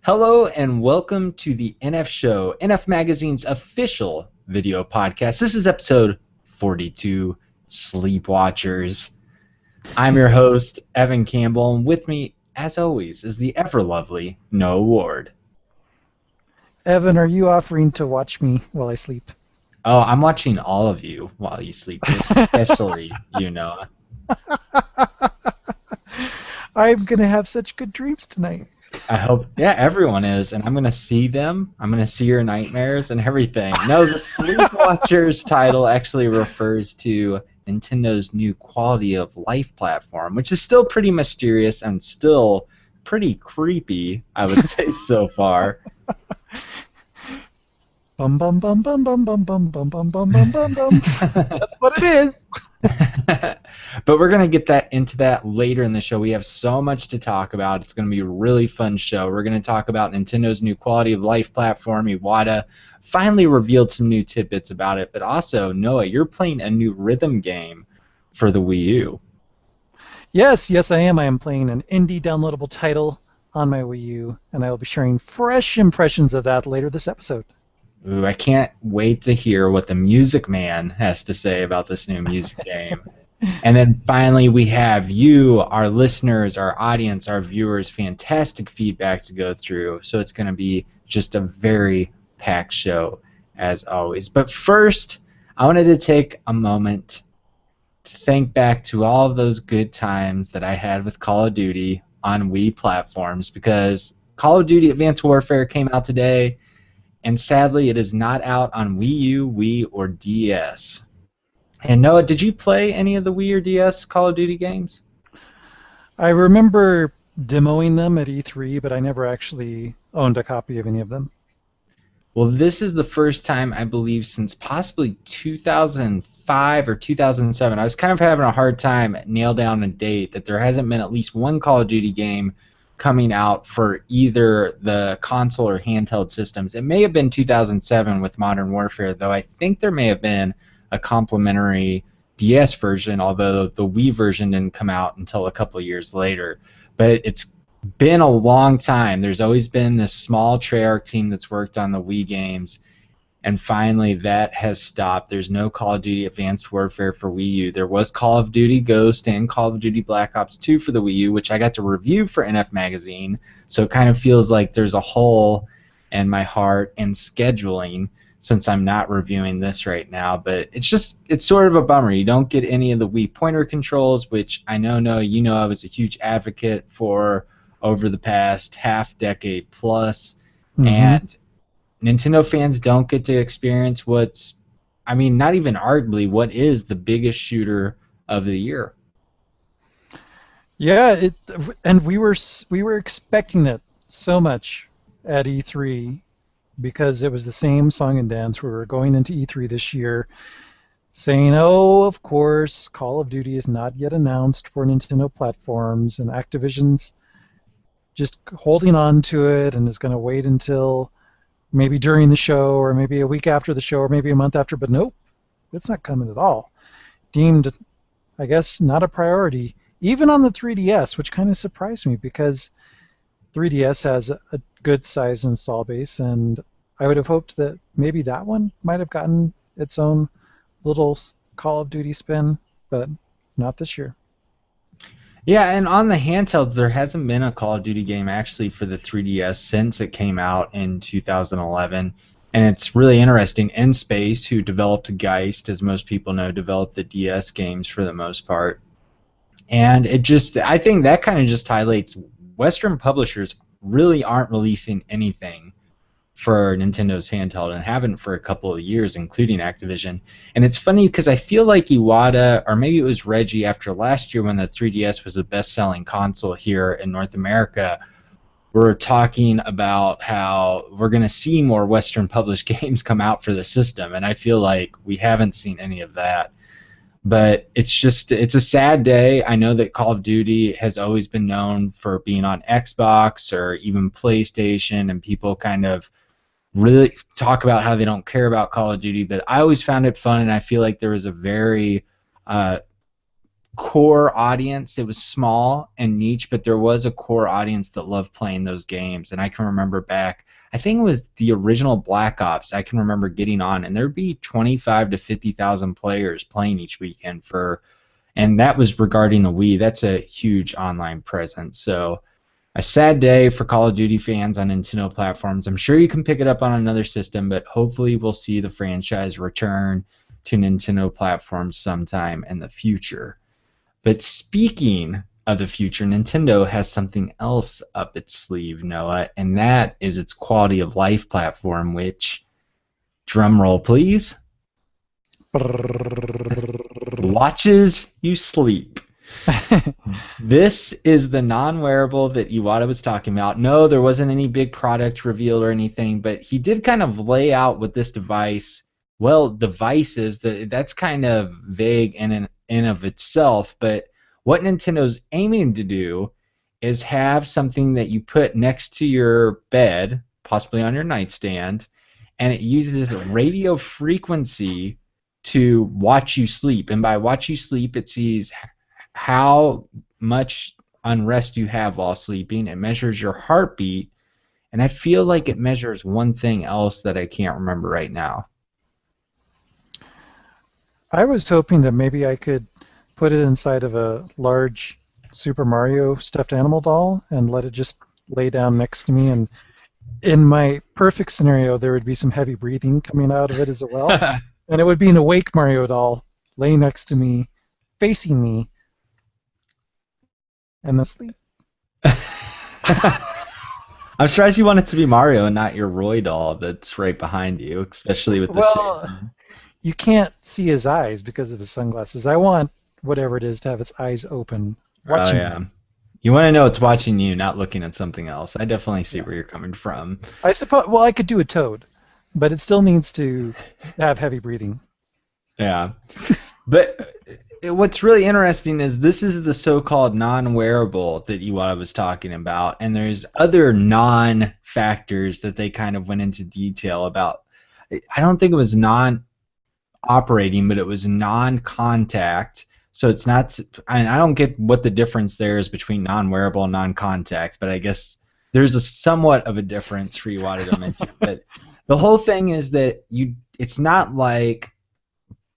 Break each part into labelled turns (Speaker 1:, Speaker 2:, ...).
Speaker 1: Hello and welcome to the NF Show, NF Magazine's official video podcast. This is episode 42, Sleep Watchers. I'm your host, Evan Campbell, and with me, as always, is the ever-lovely Noah Ward.
Speaker 2: Evan, are you offering to watch me while I sleep?
Speaker 1: Oh, I'm watching all of you while you sleep, especially you, Noah.
Speaker 2: I'm going to have such good dreams tonight.
Speaker 1: I hope, yeah, everyone is, and I'm going to see them. I'm going to see your nightmares and everything. No, the Sleep Watchers title actually refers to Nintendo's new quality of life platform, which is still pretty mysterious and still pretty creepy, I would say so far.
Speaker 2: Bum bum bum bum bum bum bum bum bum bum bum bum bum. That's what it is.
Speaker 1: But we're going to get into that later in the show. We have so much to talk about. It's going to be a really fun show. We're going to talk about Nintendo's new quality of life platform. Iwata finally revealed some new tidbits about it. But also, Noah, you're playing a new rhythm game for the Wii U.
Speaker 2: Yes, I am. I am playing an indie downloadable title on my Wii U, and I will be sharing fresh impressions of that later this episode.
Speaker 1: Ooh, I can't wait to hear what the Music Man has to say about this new music game. And then finally, we have you, our listeners, our audience, our viewers, fantastic feedback to go through. So it's going to be just a very packed show, as always. But first, I wanted to take a moment to think back to all of those good times that I had with Call of Duty on Wii platforms, because Call of Duty Advanced Warfare came out today, and sadly, it is not out on Wii U, Wii, or DS. And Noah, did you play any of the Wii or DS Call of Duty games?
Speaker 2: I remember demoing them at E3, but I never actually owned a copy of any of them.
Speaker 1: Well, this is the first time, I believe, since possibly 2005 or 2007. I was kind of having a hard time nail down a date that there hasn't been at least one Call of Duty game coming out for either the console or handheld systems. It may have been 2007 with Modern Warfare, though I think there may have been a complimentary DS version, although the Wii version didn't come out until a couple of years later. But it's been a long time. There's always been this small Treyarch team that's worked on the Wii games, and finally that has stopped. There's no Call of Duty Advanced Warfare for Wii U. There was Call of Duty Ghost and Call of Duty Black Ops 2 for the Wii U, which I got to review for NF Magazine, so it kind of feels like there's a hole in my heart and scheduling since I'm not reviewing this right now. But it's sort of a bummer. You don't get any of the Wii pointer controls, which I know I was a huge advocate for over the past half-decade plus, and Nintendo fans don't get to experience not even arguably, what is the biggest shooter of the year.
Speaker 2: Yeah, and we were expecting it so much at E3 because it was the same song and dance. We were going into E3 this year saying, oh, of course, Call of Duty is not yet announced for Nintendo platforms, and Activision's just holding on to it and is going to wait until maybe during the show or maybe a week after the show or maybe a month after. But nope, it's not coming at all. Deemed, I guess, not a priority, even on the 3DS, which kind of surprised me because 3DS has a good size install base, and I would have hoped that maybe that one might have gotten its own little Call of Duty spin, but not this year.
Speaker 1: Yeah, and on the handhelds, there hasn't been a Call of Duty game actually for the 3DS since it came out in 2011. And it's really interesting. N-Space, who developed Geist, as most people know, developed the DS games for the most part. And I think that kind of just highlights Western publishers really aren't releasing anything for Nintendo's handheld and haven't for a couple of years, including Activision. And it's funny because I feel like Iwata, or maybe it was Reggie after last year when the 3DS was the best-selling console here in North America, we're talking about how we're going to see more Western published games come out for the system, and I feel like we haven't seen any of that. But it's a sad day. I know that Call of Duty has always been known for being on Xbox or even PlayStation, and people kind of really talk about how they don't care about Call of Duty, but I always found it fun, and I feel like there was a very core audience. It was small and niche, but there was a core audience that loved playing those games. And I can remember back, I think it was the original Black Ops. I can remember getting on, and there'd be 25 to 50,000 players playing each weekend and that was regarding the Wii. That's a huge online presence. So a sad day for Call of Duty fans on Nintendo platforms. I'm sure you can pick it up on another system, but hopefully we'll see the franchise return to Nintendo platforms sometime in the future. But speaking of the future, Nintendo has something else up its sleeve, Noah, and that is its quality of life platform, which, drum roll please, watches you sleep. This is the non-wearable that Iwata was talking about. No, there wasn't any big product reveal or anything, but he did kind of lay out what this device, well, devices, that's kind of vague in and of itself, but what Nintendo's aiming to do is have something that you put next to your bed, possibly on your nightstand, and it uses radio frequency to watch you sleep. And by watch you sleep, it sees how much unrest you have while sleeping. It measures your heartbeat, and I feel like it measures one thing else that I can't remember right now.
Speaker 2: I was hoping that maybe I could put it inside of a large Super Mario stuffed animal doll and let it just lay down next to me, and in my perfect scenario there would be some heavy breathing coming out of it as well. And it would be an awake Mario doll laying next to me, facing me, and then sleep.
Speaker 1: I'm surprised you want it to be Mario and not your Roy doll that's right behind you, especially with the shape.
Speaker 2: You can't see his eyes because of his sunglasses. I want whatever it is to have its eyes open, watching me.
Speaker 1: You want to know it's watching you, not looking at something else. I definitely see where you're coming from.
Speaker 2: I suppose. Well, I could do a Toad, but it still needs to have heavy breathing.
Speaker 1: Yeah. But what's really interesting is this is the so-called non-wearable that Iwata was talking about, and there's other non-factors that they kind of went into detail about. I don't think it was non-operating, but it was non-contact. So it's not, I don't get what the difference there is between non-wearable and non-contact, but I guess there's a somewhat of a difference for Iwata to mention. But the whole thing is that it's not like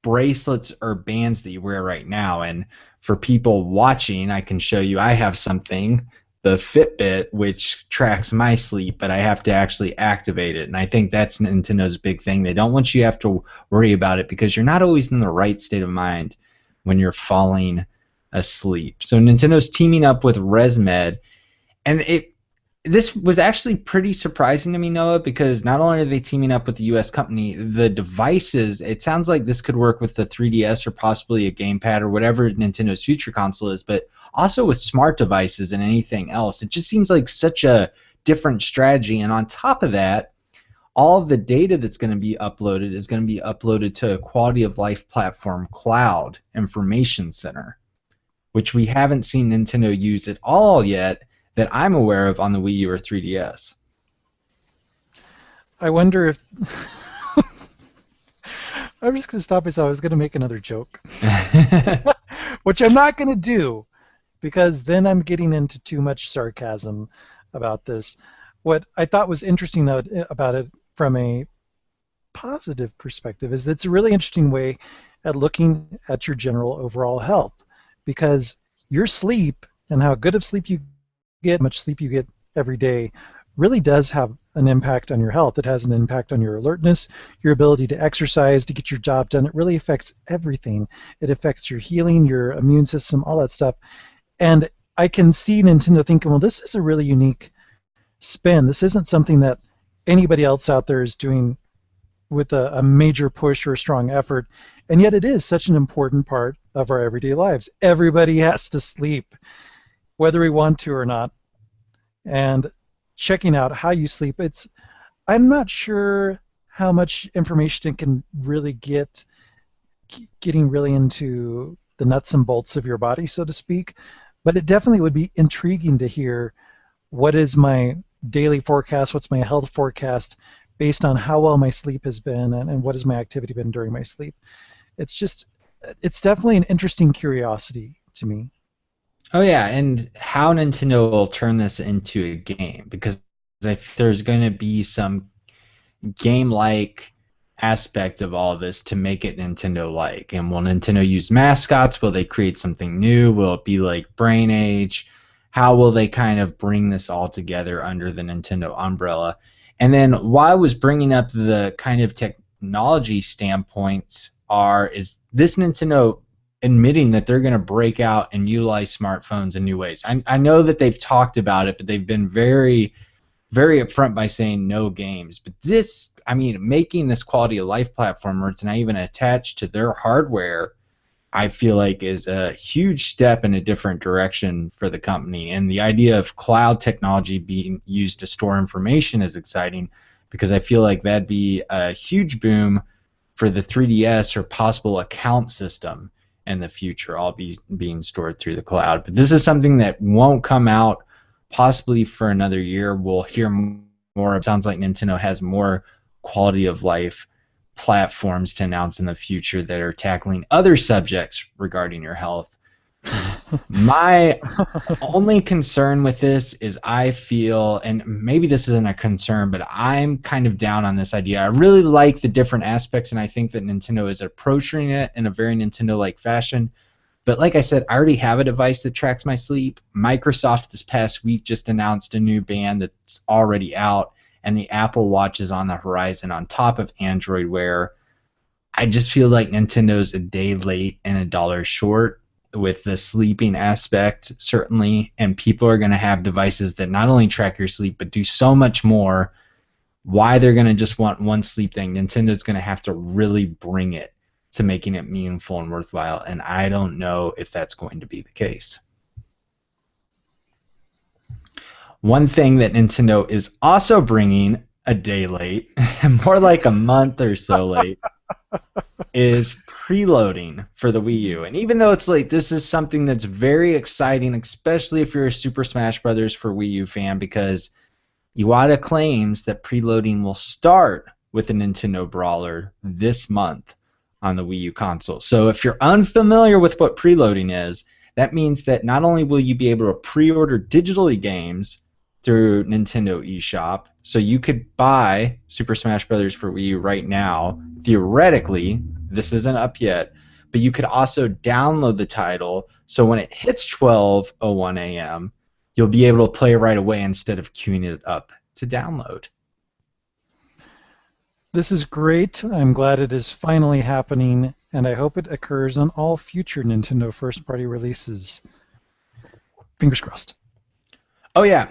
Speaker 1: bracelets or bands that you wear right now. And for people watching, I can show you I have something, the Fitbit, which tracks my sleep, but I have to actually activate it. And I think that's Nintendo's big thing. They don't want you to have to worry about it because you're not always in the right state of mind when you're falling asleep. So Nintendo's teaming up with ResMed, and this was actually pretty surprising to me, Noah, because not only are they teaming up with the U.S. company, the devices, it sounds like this could work with the 3DS or possibly a gamepad or whatever Nintendo's future console is, but also with smart devices and anything else. It just seems like such a different strategy, and on top of that, all of the data that's going to be uploaded is going to be uploaded to a quality of life platform cloud information center, which we haven't seen Nintendo use at all yet that I'm aware of on the Wii U or 3DS.
Speaker 2: I wonder if... I'm just going to stop myself. I was going to make another joke. Which I'm not going to do, because then I'm getting into too much sarcasm about this. What I thought was interesting about it from a positive perspective is it's a really interesting way at looking at your general overall health, because your sleep and how good of sleep you get, much sleep you get every day, really does have an impact on your health. It has an impact on your alertness, your ability to exercise, to get your job done. It really affects everything. It affects your healing, your immune system, all that stuff. And I can see Nintendo thinking, well, this is a really unique spin. This isn't something that anybody else out there is doing with a major push or a strong effort, and yet it is such an important part of our everyday lives. Everybody has to sleep, whether we want to or not. And checking out how you sleep, I'm not sure how much information it can really getting really into the nuts and bolts of your body, so to speak, but it definitely would be intriguing to hear what is my daily forecast, what's my health forecast based on how well my sleep has been and what has my activity been during my sleep. It's definitely an interesting curiosity to me.
Speaker 1: Oh yeah, and how Nintendo will turn this into a game, because if there's going to be some game-like aspect of all of this to make it Nintendo-like. And will Nintendo use mascots? Will they create something new? Will it be like Brain Age? How will they kind of bring this all together under the Nintendo umbrella? And then why I was bringing up the kind of technology standpoints is this Nintendo admitting that they're going to break out and utilize smartphones in new ways. I know that they've talked about it, but they've been very upfront by saying no games. But this, I mean, making this quality of life platform where it's not even attached to their hardware, I feel like is a huge step in a different direction for the company. And the idea of cloud technology being used to store information is exciting, because I feel like that'd be a huge boom for the 3DS or possible account system in the future, all being stored through the cloud. But this is something that won't come out possibly for another year. We'll hear more. It sounds like Nintendo has more quality of life platforms to announce in the future that are tackling other subjects regarding your health. My only concern with this is I feel, and maybe this isn't a concern, but I'm kind of down on this idea. I really like the different aspects, and I think that Nintendo is approaching it in a very Nintendo-like fashion. But like I said, I already have a device that tracks my sleep. Microsoft this past week just announced a new band that's already out, and the Apple Watch is on the horizon on top of Android Wear. I just feel like Nintendo's a day late and a dollar short with the sleeping aspect, certainly, and people are going to have devices that not only track your sleep but do so much more. Why they're going to just want one sleep thing? Nintendo's going to have to really bring it to making it meaningful and worthwhile, and I don't know if that's going to be the case. One thing that Nintendo is also bringing a day late, more like a month or so late, is preloading for the Wii U. And even though it's late, this is something that's very exciting, especially if you're a Super Smash Bros. For Wii U fan, because Iwata claims that preloading will start with a Nintendo Brawler this month on the Wii U console. So if you're unfamiliar with what preloading is, that means that not only will you be able to pre-order digitally games through Nintendo eShop, so you could buy Super Smash Bros. For Wii U right now, theoretically, this isn't up yet, but you could also download the title, so when it hits 12:01 a.m., you'll be able to play right away instead of queuing it up to download.
Speaker 2: This is great. I'm glad it is finally happening, and I hope it occurs on all future Nintendo first-party releases. Fingers crossed.
Speaker 1: Oh yeah,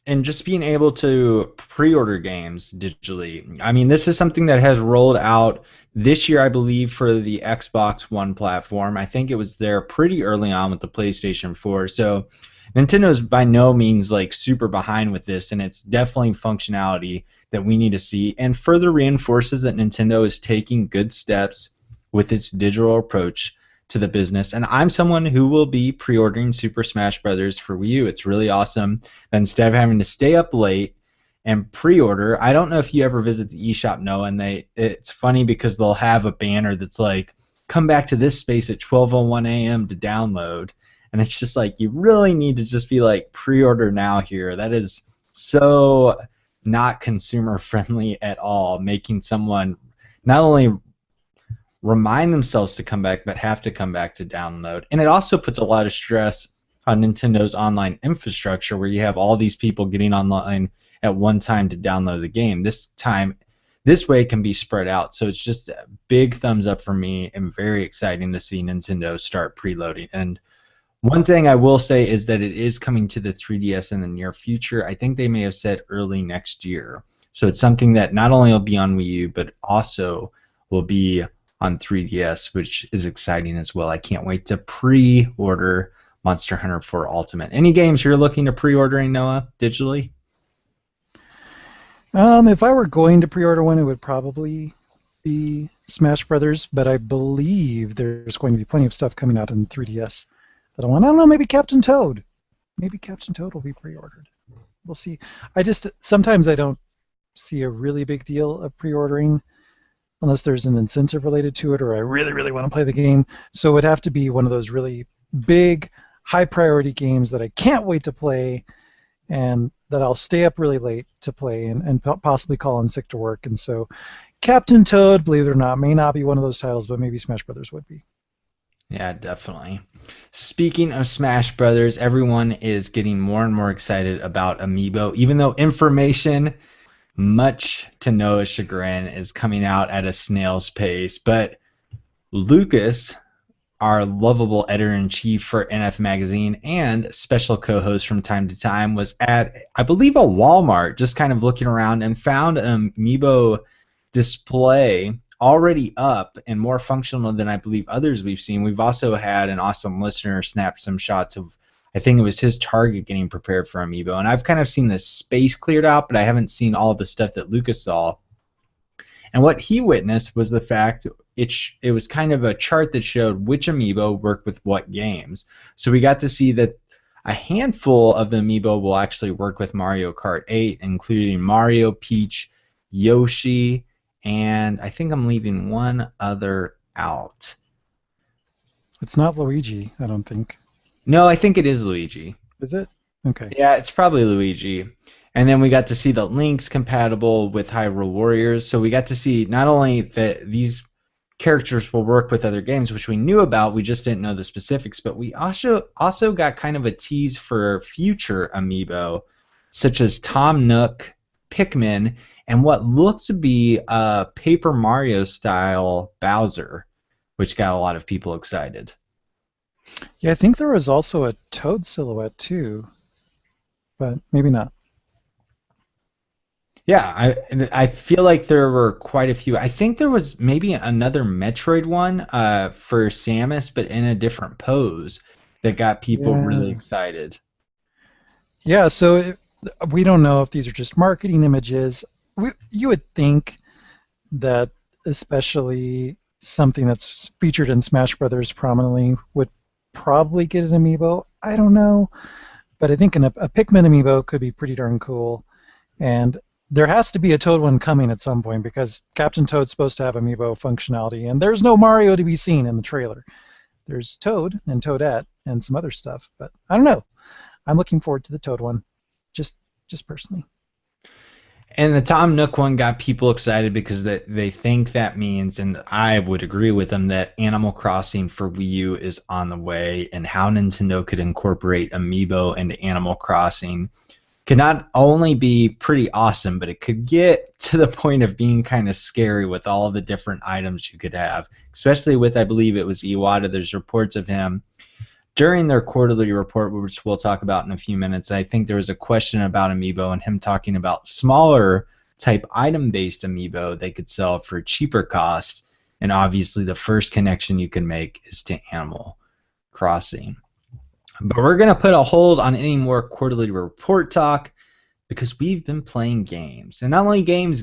Speaker 1: and just being able to pre-order games digitally. I mean, this is something that has rolled out this year, I believe, for the Xbox One platform. I think it was there pretty early on with the PlayStation 4. So Nintendo's by no means like super behind with this, and it's definitely functionality that we need to see, and further reinforces that Nintendo is taking good steps with its digital approach to the business. And I'm someone who will be pre-ordering Super Smash Bros. For Wii U. It's really awesome that instead of having to stay up late and pre-order, I don't know if you ever visit the eShop, Noah, and it's funny because they'll have a banner that's like, come back to this space at 12:01 a.m. to download. And it's just like, you really need to just be like, pre-order now here. That is so not consumer friendly at all, making someone not only remind themselves to come back, but have to come back to download. And it also puts a lot of stress on Nintendo's online infrastructure, where you have all these people getting online at one time to download the game. This way it can be spread out. So it's just a big thumbs up for me, and very exciting to see Nintendo start preloading. And one thing I will say is that it is coming to the 3DS in the near future. I think they may have said early next year. So it's something that not only will be on Wii U, but also will be on 3DS, which is exciting as well. I can't wait to pre-order Monster Hunter 4 Ultimate. Any games you're looking to pre-ordering, Noah, digitally?
Speaker 2: If I were going to pre-order one, it would probably be Smash Brothers, but I believe there's going to be plenty of stuff coming out in 3DS that I want. I don't know, maybe Captain Toad. Maybe Captain Toad will be pre-ordered. We'll see. Sometimes I don't see a really big deal of pre-ordering unless there's an incentive related to it, or I really, really want to play the game. So it would have to be one of those really big, high priority games that I can't wait to play, and that I'll stay up really late to play and possibly call in sick to work. And so Captain Toad, believe it or not, may not be one of those titles, but maybe Smash Brothers would be.
Speaker 1: Yeah, definitely. Speaking of Smash Brothers, everyone is getting more and more excited about Amiibo, even though information, much to Noah's chagrin, is coming out at a snail's pace. But Lucas, our lovable editor-in-chief for NF Magazine and special co-host from time to time, was at, I believe, a Walmart, just kind of looking around and found an Amiibo display already up and more functional than I believe others we've seen. We've also had an awesome listener snap some shots of, I think it was his Target getting prepared for Amiibo, and I've kind of seen the space cleared out, but I haven't seen all the stuff that Lucas saw. And what he witnessed was the fact it was kind of a chart that showed which Amiibo work with what games. So we got to see that a handful of the Amiibo will actually work with Mario Kart 8, including Mario, Peach, Yoshi, and I think I'm leaving one other out.
Speaker 2: It's not Luigi, I don't think.
Speaker 1: No, I think it is Luigi.
Speaker 2: Is it? Okay.
Speaker 1: Yeah, it's probably Luigi. And then we got to see the Link's compatible with Hyrule Warriors. So we got to see not only that these characters will work with other games, which we knew about, we just didn't know the specifics, but we also got kind of a tease for future Amiibo, such as Tom Nook, Pikmin, and what looks to be a Paper Mario style Bowser, which got a lot of people excited.
Speaker 2: Yeah, I think there was also a Toad silhouette too, but maybe not.
Speaker 1: Yeah, I feel like there were quite a few. I think there was maybe another Metroid one for Samus, but in a different pose that got people really
Speaker 2: Yeah.
Speaker 1: excited.
Speaker 2: Yeah, so we don't know if these are just marketing images. You would think that especially something that's featured in Smash Brothers prominently would probably get an amiibo. I don't know, but I think a Pikmin amiibo could be pretty darn cool. And there has to be a Toad one coming at some point because Captain Toad's supposed to have amiibo functionality, and there's no Mario to be seen in the trailer. There's Toad and Toadette and some other stuff, but I don't know. I'm looking forward to the Toad one, just personally.
Speaker 1: And the Tom Nook one got people excited because they think that means, and I would agree with them, that Animal Crossing for Wii U is on the way, and how Nintendo could incorporate Amiibo into Animal Crossing could not only be pretty awesome, but it could get to the point of being kind of scary with all of the different items you could have, especially with, I believe it was Iwata. There's reports of him during their quarterly report, which we'll talk about in a few minutes. I think there was a question about Amiibo and him talking about smaller type item-based Amiibo they could sell for cheaper cost, and obviously the first connection you can make is to Animal Crossing. But we're going to put a hold on any more quarterly report talk because we've been playing games. And not only games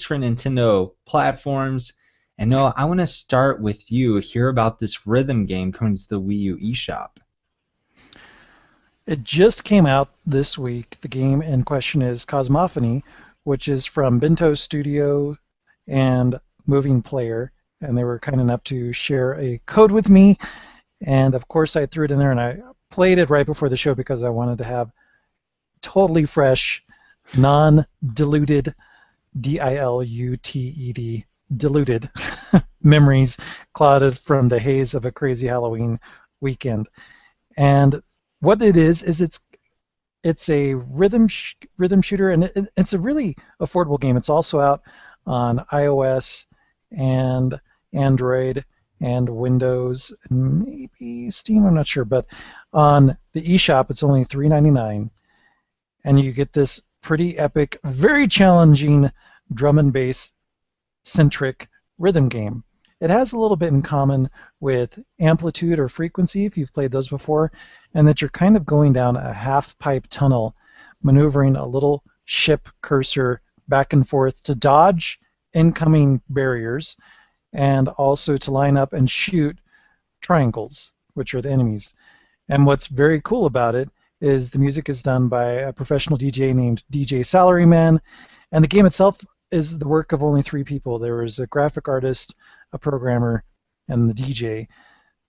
Speaker 1: for Nintendo platforms. And Noah, I want to start with you, hear about this rhythm game coming to the Wii U eShop.
Speaker 2: It just came out this week. The game in question is Cosmophony, which is from Bento Studio and Moving Player. And they were kind enough to share a code with me. And of course I threw it in there and I played it right before the show because I wanted to have totally fresh, non-diluted, diluted, diluted memories clouded from the haze of a crazy Halloween weekend. And what it is it's a rhythm shooter, and it's a really affordable game. It's also out on iOS and Android and Windows and maybe Steam, I'm not sure, but on the eShop it's only $3.99, and you get this pretty epic, very challenging drum and bass centric rhythm game. It has a little bit in common with Amplitude or Frequency, if you've played those before, and that you're kind of going down a half-pipe tunnel, maneuvering a little ship cursor back and forth to dodge incoming barriers, and also to line up and shoot triangles, which are the enemies. And what's very cool about it is the music is done by a professional DJ named DJ Salaryman, and the game itself is the work of only 3 people. There was a graphic artist, a programmer, and the DJ.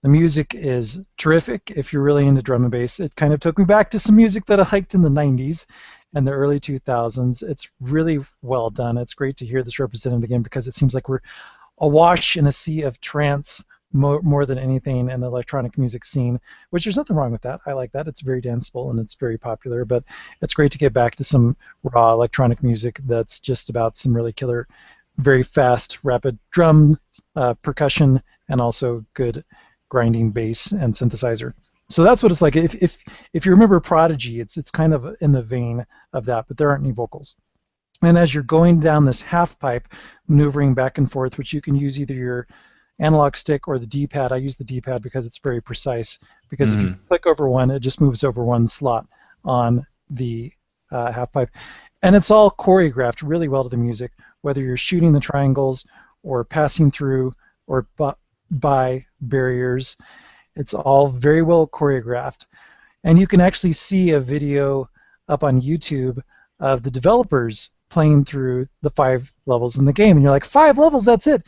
Speaker 2: The music is terrific if you're really into drum and bass. It kind of took me back to some music that I liked in the 90s and the early 2000s. It's really well done. It's great to hear this represented again because it seems like we're awash in a sea of trance more than anything in the electronic music scene, which there's nothing wrong with that. I like that. It's very danceable and it's very popular, but it's great to get back to some raw electronic music that's just about some really killer, very fast, rapid drum percussion and also good grinding bass and synthesizer. So that's what it's like. If you remember Prodigy, it's kind of in the vein of that, but there aren't any vocals. And as you're going down this half pipe, maneuvering back and forth, which you can use either your analog stick or the D-pad. I use the D-pad because it's very precise. Because if you click over one, it just moves over one slot on the half pipe. And it's all choreographed really well to the music, whether you're shooting the triangles or passing through or by barriers. It's all very well choreographed. And you can actually see a video up on YouTube of the developers playing through the 5 levels in the game. And you're like, 5 levels, that's it.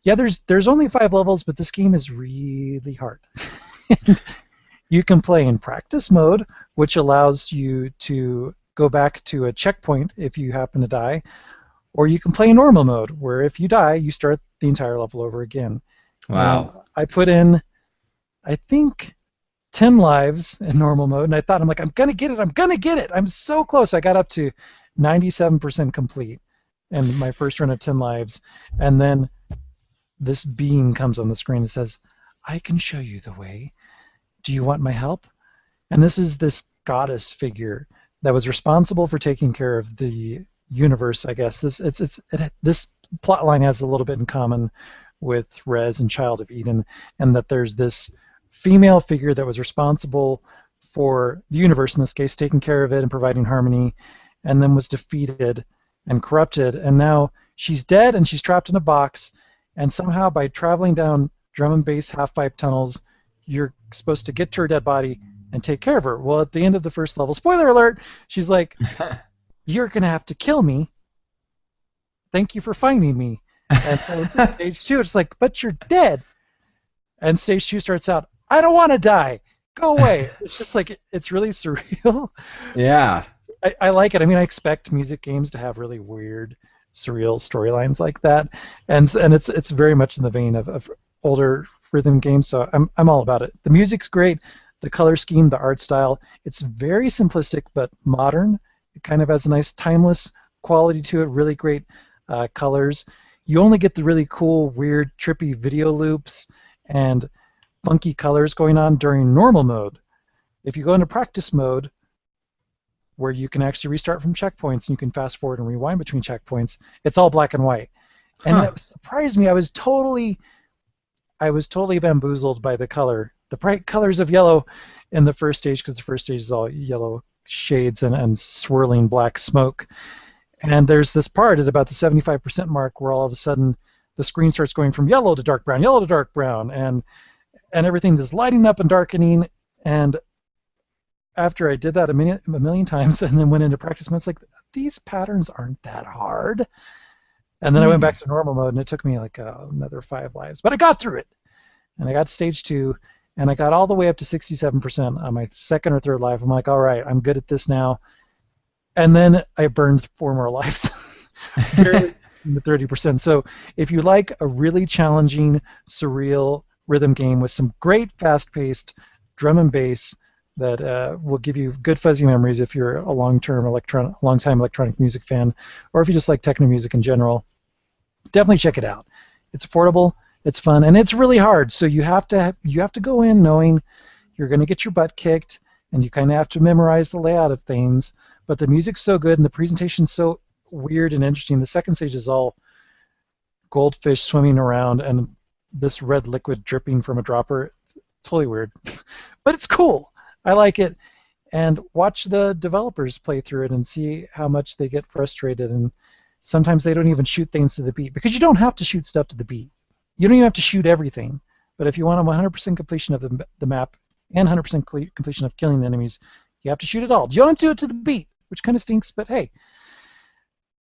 Speaker 2: Yeah, there's only 5 levels, but this game is really hard. You can play in practice mode, which allows you to go back to a checkpoint if you happen to die, or you can play in normal mode, where if you die, you start the entire level over again.
Speaker 1: Wow.
Speaker 2: And I put in, I think, 10 lives in normal mode, and I thought, I'm going to get it, I'm going to get it. I'm so close. I got up to 97% complete in my first run of 10 lives, and then this being comes on the screen and says, I can show you the way. Do you want my help? And this is this goddess figure that was responsible for taking care of the universe, I guess. This plot line has a little bit in common with Rez and Child of Eden, and that there's this female figure that was responsible for the universe, in this case, taking care of it and providing harmony, and then was defeated and corrupted, and now she's dead and she's trapped in a box, and somehow by traveling down drum and bass half-pipe tunnels, you're supposed to get to her dead body and take care of her. Well, at the end of the first level, spoiler alert, she's like, you're going to have to kill me. Thank you for finding me. And so stage 2, it's like, but you're dead. And stage 2 starts out, I don't want to die. Go away. It's just like, it's really surreal.
Speaker 1: Yeah.
Speaker 2: I like it. I mean, I expect music games to have really weird, surreal storylines like that, and it's very much in the vein of older rhythm games. So I'm all about it. The music's great, the color scheme, the art style. It's very simplistic but modern. It kind of has a nice timeless quality to it. Really great colors. You only get the really cool, weird, trippy video loops and funky colors going on during normal mode. If you go into practice mode, where you can actually restart from checkpoints and you can fast forward and rewind between checkpoints, it's all black and white. And that surprised me. I was totally bamboozled by the color, the bright colors of yellow in the first stage, because the first stage is all yellow shades and swirling black smoke. And there's this part at about the 75% mark where all of a sudden the screen starts going from yellow to dark brown, and everything is lighting up and darkening. And after I did that a million times and then went into practice mode, it's like, these patterns aren't that hard. And then I went back to normal mode, and it took me like another 5 lives. But I got through it. And I got to stage 2, and I got all the way up to 67% on my second or third life. I'm like, all right, I'm good at this now. And then I burned 4 more lives. Barely in the 30%. So if you like a really challenging, surreal rhythm game with some great fast-paced drum and bass, that will give you good fuzzy memories if you're a long-time electronic music fan, or if you just like techno music in general, definitely check it out. It's affordable, it's fun, and it's really hard. So you have to go in knowing you're going to get your butt kicked, and you kind of have to memorize the layout of things. But the music's so good, and the presentation's so weird and interesting. The second stage is all goldfish swimming around, and this red liquid dripping from a dropper. Totally weird, but it's cool. I like it, and watch the developers play through it and see how much they get frustrated, and sometimes they don't even shoot things to the beat, because you don't have to shoot stuff to the beat. You don't even have to shoot everything, but if you want a 100% completion of the map and 100% completion of killing the enemies, you have to shoot it all. You don't have to do it to the beat, which kind of stinks, but hey,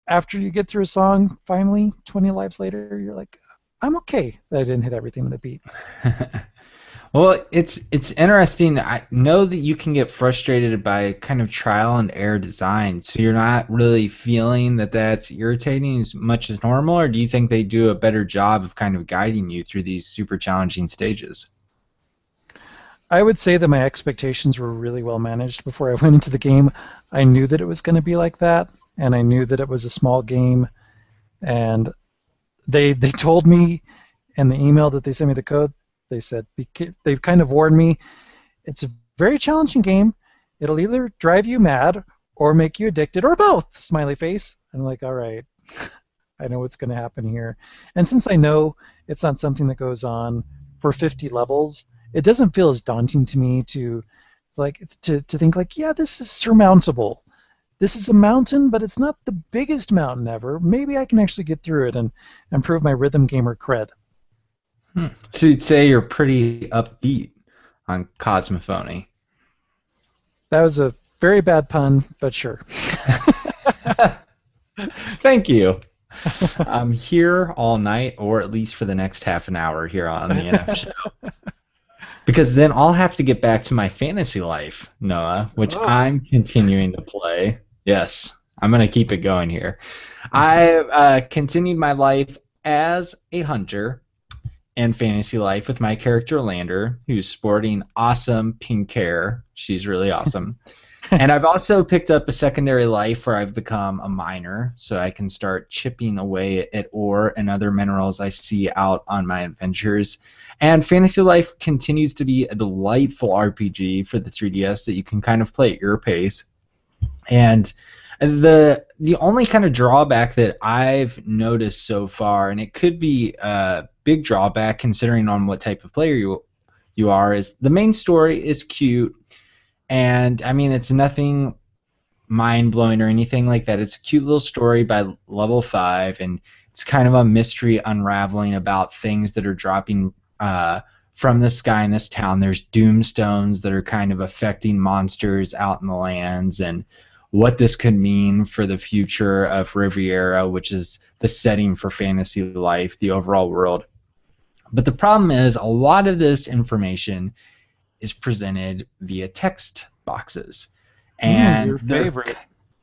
Speaker 2: after you get through a song, finally, 20 lives later, you're like, I'm okay that I didn't hit everything to the beat.
Speaker 1: Well, it's interesting. I know that you can get frustrated by kind of trial and error design, so you're not really feeling that that's irritating as much as normal, or do you think they do a better job of kind of guiding you through these super challenging stages?
Speaker 2: I would say that my expectations were really well managed before I went into the game. I knew that it was going to be like that, and I knew that it was a small game, and they told me in the email that they sent me the code. They said they kind of warned me. It's a very challenging game. It'll either drive you mad or make you addicted or both. Smiley face. I'm like, all right, I know what's going to happen here. And since I know it's not something that goes on for 50 levels, it doesn't feel as daunting to me to think like, yeah, this is surmountable. This is a mountain, but it's not the biggest mountain ever. Maybe I can actually get through it and improve my rhythm gamer cred.
Speaker 1: So you'd say you're pretty upbeat on Cosmophony.
Speaker 2: That was a very bad pun, but sure.
Speaker 1: Thank you. I'm here all night, or at least for the next half an hour here on the NF show. Because then I'll have to get back to my fantasy life, Noah, which
Speaker 2: Oh.
Speaker 1: I'm continuing to play. Yes, I'm going to keep it going here. I continued my life as a hunter and fantasy life with my character Lander, who's sporting awesome pink hair. She's really awesome. And I've also picked up a secondary life where I've become a miner, so I can start chipping away at ore and other minerals I see out on my adventures. And Fantasy Life continues to be a delightful RPG for the 3DS that you can kind of play at your pace. And the only kind of drawback that I've noticed so far, and it could be a big drawback considering on what type of player you are, is the main story is cute, and I mean it's nothing mind blowing or anything like that. It's a cute little story by level 5, and it's kind of a mystery unraveling about things that are dropping from the sky in this town. There's doomstones that are kind of affecting monsters out in the lands, and what this could mean for the future of Riviera, which is the setting for Fantasy Life, the overall world. But the problem is a lot of this information is presented via text boxes, and
Speaker 2: Your favorite.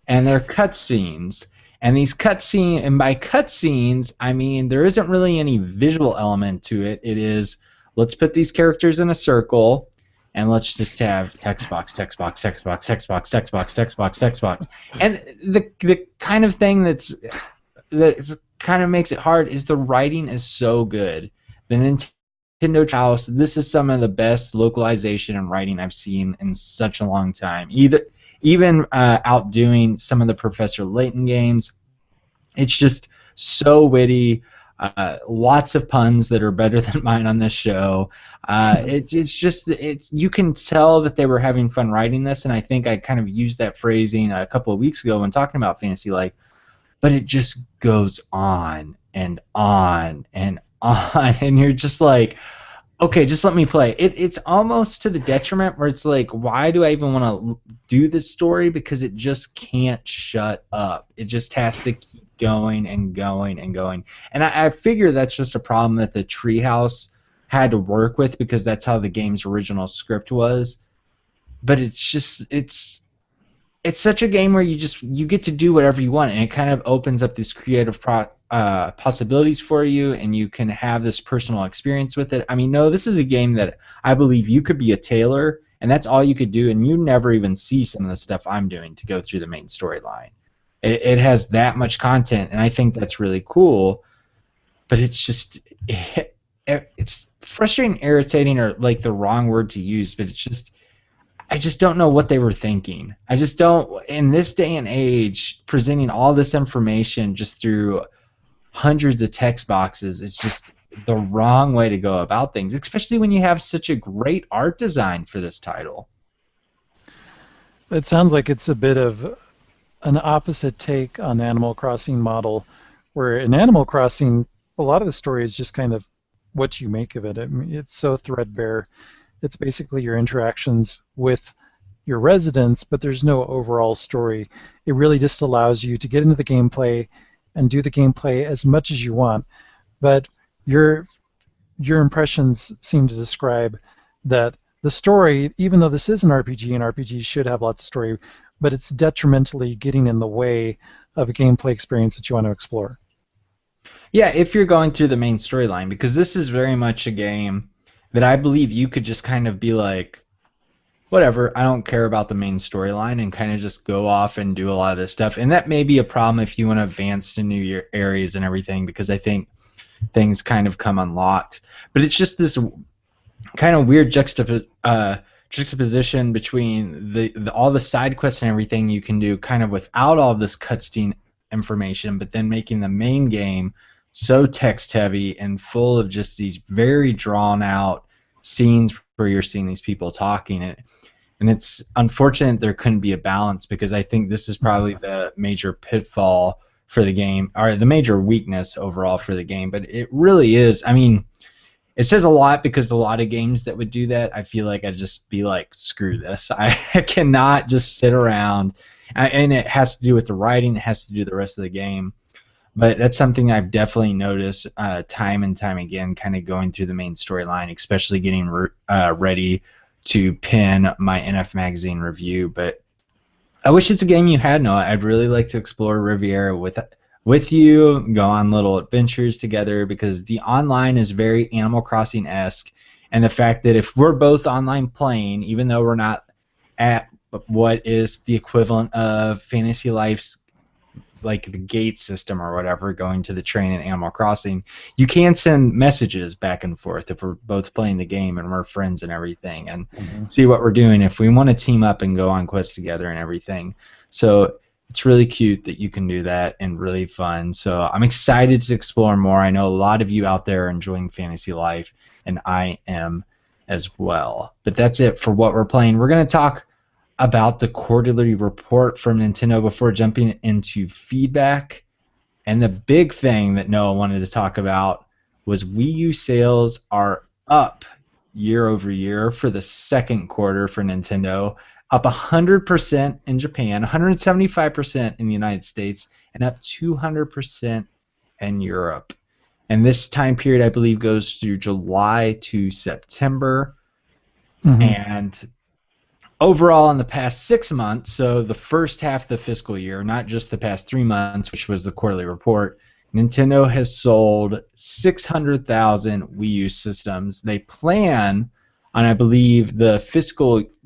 Speaker 1: they're cutscenes. And these cutscene, and by cutscenes, I mean there isn't really any visual element to it. It is, let's put these characters in a circle, and let's just have text box, text box, text box, text box, text box, text box, text box. And the kind of thing that's kind of makes it hard is the writing is so good. The Nintendo House, this is some of the best localization and writing I've seen in such a long time. Even outdoing some of the Professor Layton games. It's just so witty. Lots of puns that are better than mine on this show. It's you can tell that they were having fun writing this, and I think I kind of used that phrasing a couple of weeks ago when talking about Fantasy Life. But it just goes on and on and on, and you're just like, okay, just let me play. It's almost to the detriment where it's like, why do I even want to do this story? Because it just can't shut up. It just has to keep going and going and going. And I figure that's just a problem that the Treehouse had to work with because that's how the game's original script was. But it's such a game where you get to do whatever you want, and it kind of opens up these creative possibilities for you, and you can have this personal experience with it. I mean, no, this is a game that I believe you could be a tailor, and that's all you could do, and you never even see some of the stuff I'm doing to go through the main storyline. It has that much content, and I think that's really cool. But it's just it's frustrating, irritating, or like the wrong word to use. But it's just I just don't know what they were thinking. I just don't, in this day and age, presenting all this information just through hundreds of text boxes, it's just the wrong way to go about things, especially when you have such a great art design for this title.
Speaker 2: It sounds like it's a bit of an opposite take on the Animal Crossing model, where in Animal Crossing, a lot of the story is just kind of what you make of it. I mean, it's so threadbare. It's basically your interactions with your residents, but there's no overall story. It really just allows you to get into the gameplay and do the gameplay as much as you want. But your impressions seem to describe that the story, even though this is an RPG and RPGs should have lots of story, but it's detrimentally getting in the way of a gameplay experience that you want to explore.
Speaker 1: Yeah, if you're going through the main storyline, because this is very much a game that I believe you could just kind of be like, whatever, I don't care about the main storyline and kind of just go off and do a lot of this stuff. And that may be a problem if you want to advance to new areas and everything, because I think things kind of come unlocked. But it's just this kind of weird juxtaposition between the all the side quests and everything you can do kind of without all this cutscene information, but then making the main game so text heavy and full of just these very drawn out scenes where you're seeing these people talking. And it's unfortunate there couldn't be a balance, because I think this is probably the major pitfall for the game, or the major weakness overall for the game. But it really is, I mean, it says a lot, because a lot of games that would do that, I feel like I'd just be like, screw this. I cannot just sit around. And it has to do with the writing. It has to do with the rest of the game. But that's something I've definitely noticed time and time again, kind of going through the main storyline, especially getting ready to pin my NF Magazine review. But I wish it's a game you had, Noah. I'd really like to explore Riviera with you, go on little adventures together, because the online is very Animal Crossing-esque. And the fact that if we're both online playing, even though we're not at what is the equivalent of Fantasy Life's, like the gate system or whatever, going to the train in Animal Crossing, you can send messages back and forth if we're both playing the game and we're friends and everything, and see what we're doing if we want to team up and go on quests together and everything. So it's really cute that you can do that, and really fun. So I'm excited to explore more. I know a lot of you out there are enjoying Fantasy Life, and I am as well. But that's it for what we're playing. We're going to talk about the quarterly report from Nintendo before jumping into feedback. And the big thing that Noah wanted to talk about was Wii U sales are up year over year for the second quarter for Nintendo, up 100% in Japan, 175% in the United States, and up 200% in Europe. And this time period, I believe, goes through July to September. And overall, in the past 6 months, so the first half of the fiscal year, not just the past 3 months, which was the quarterly report, Nintendo has sold 600,000 Wii U systems. They plan on, I believe, the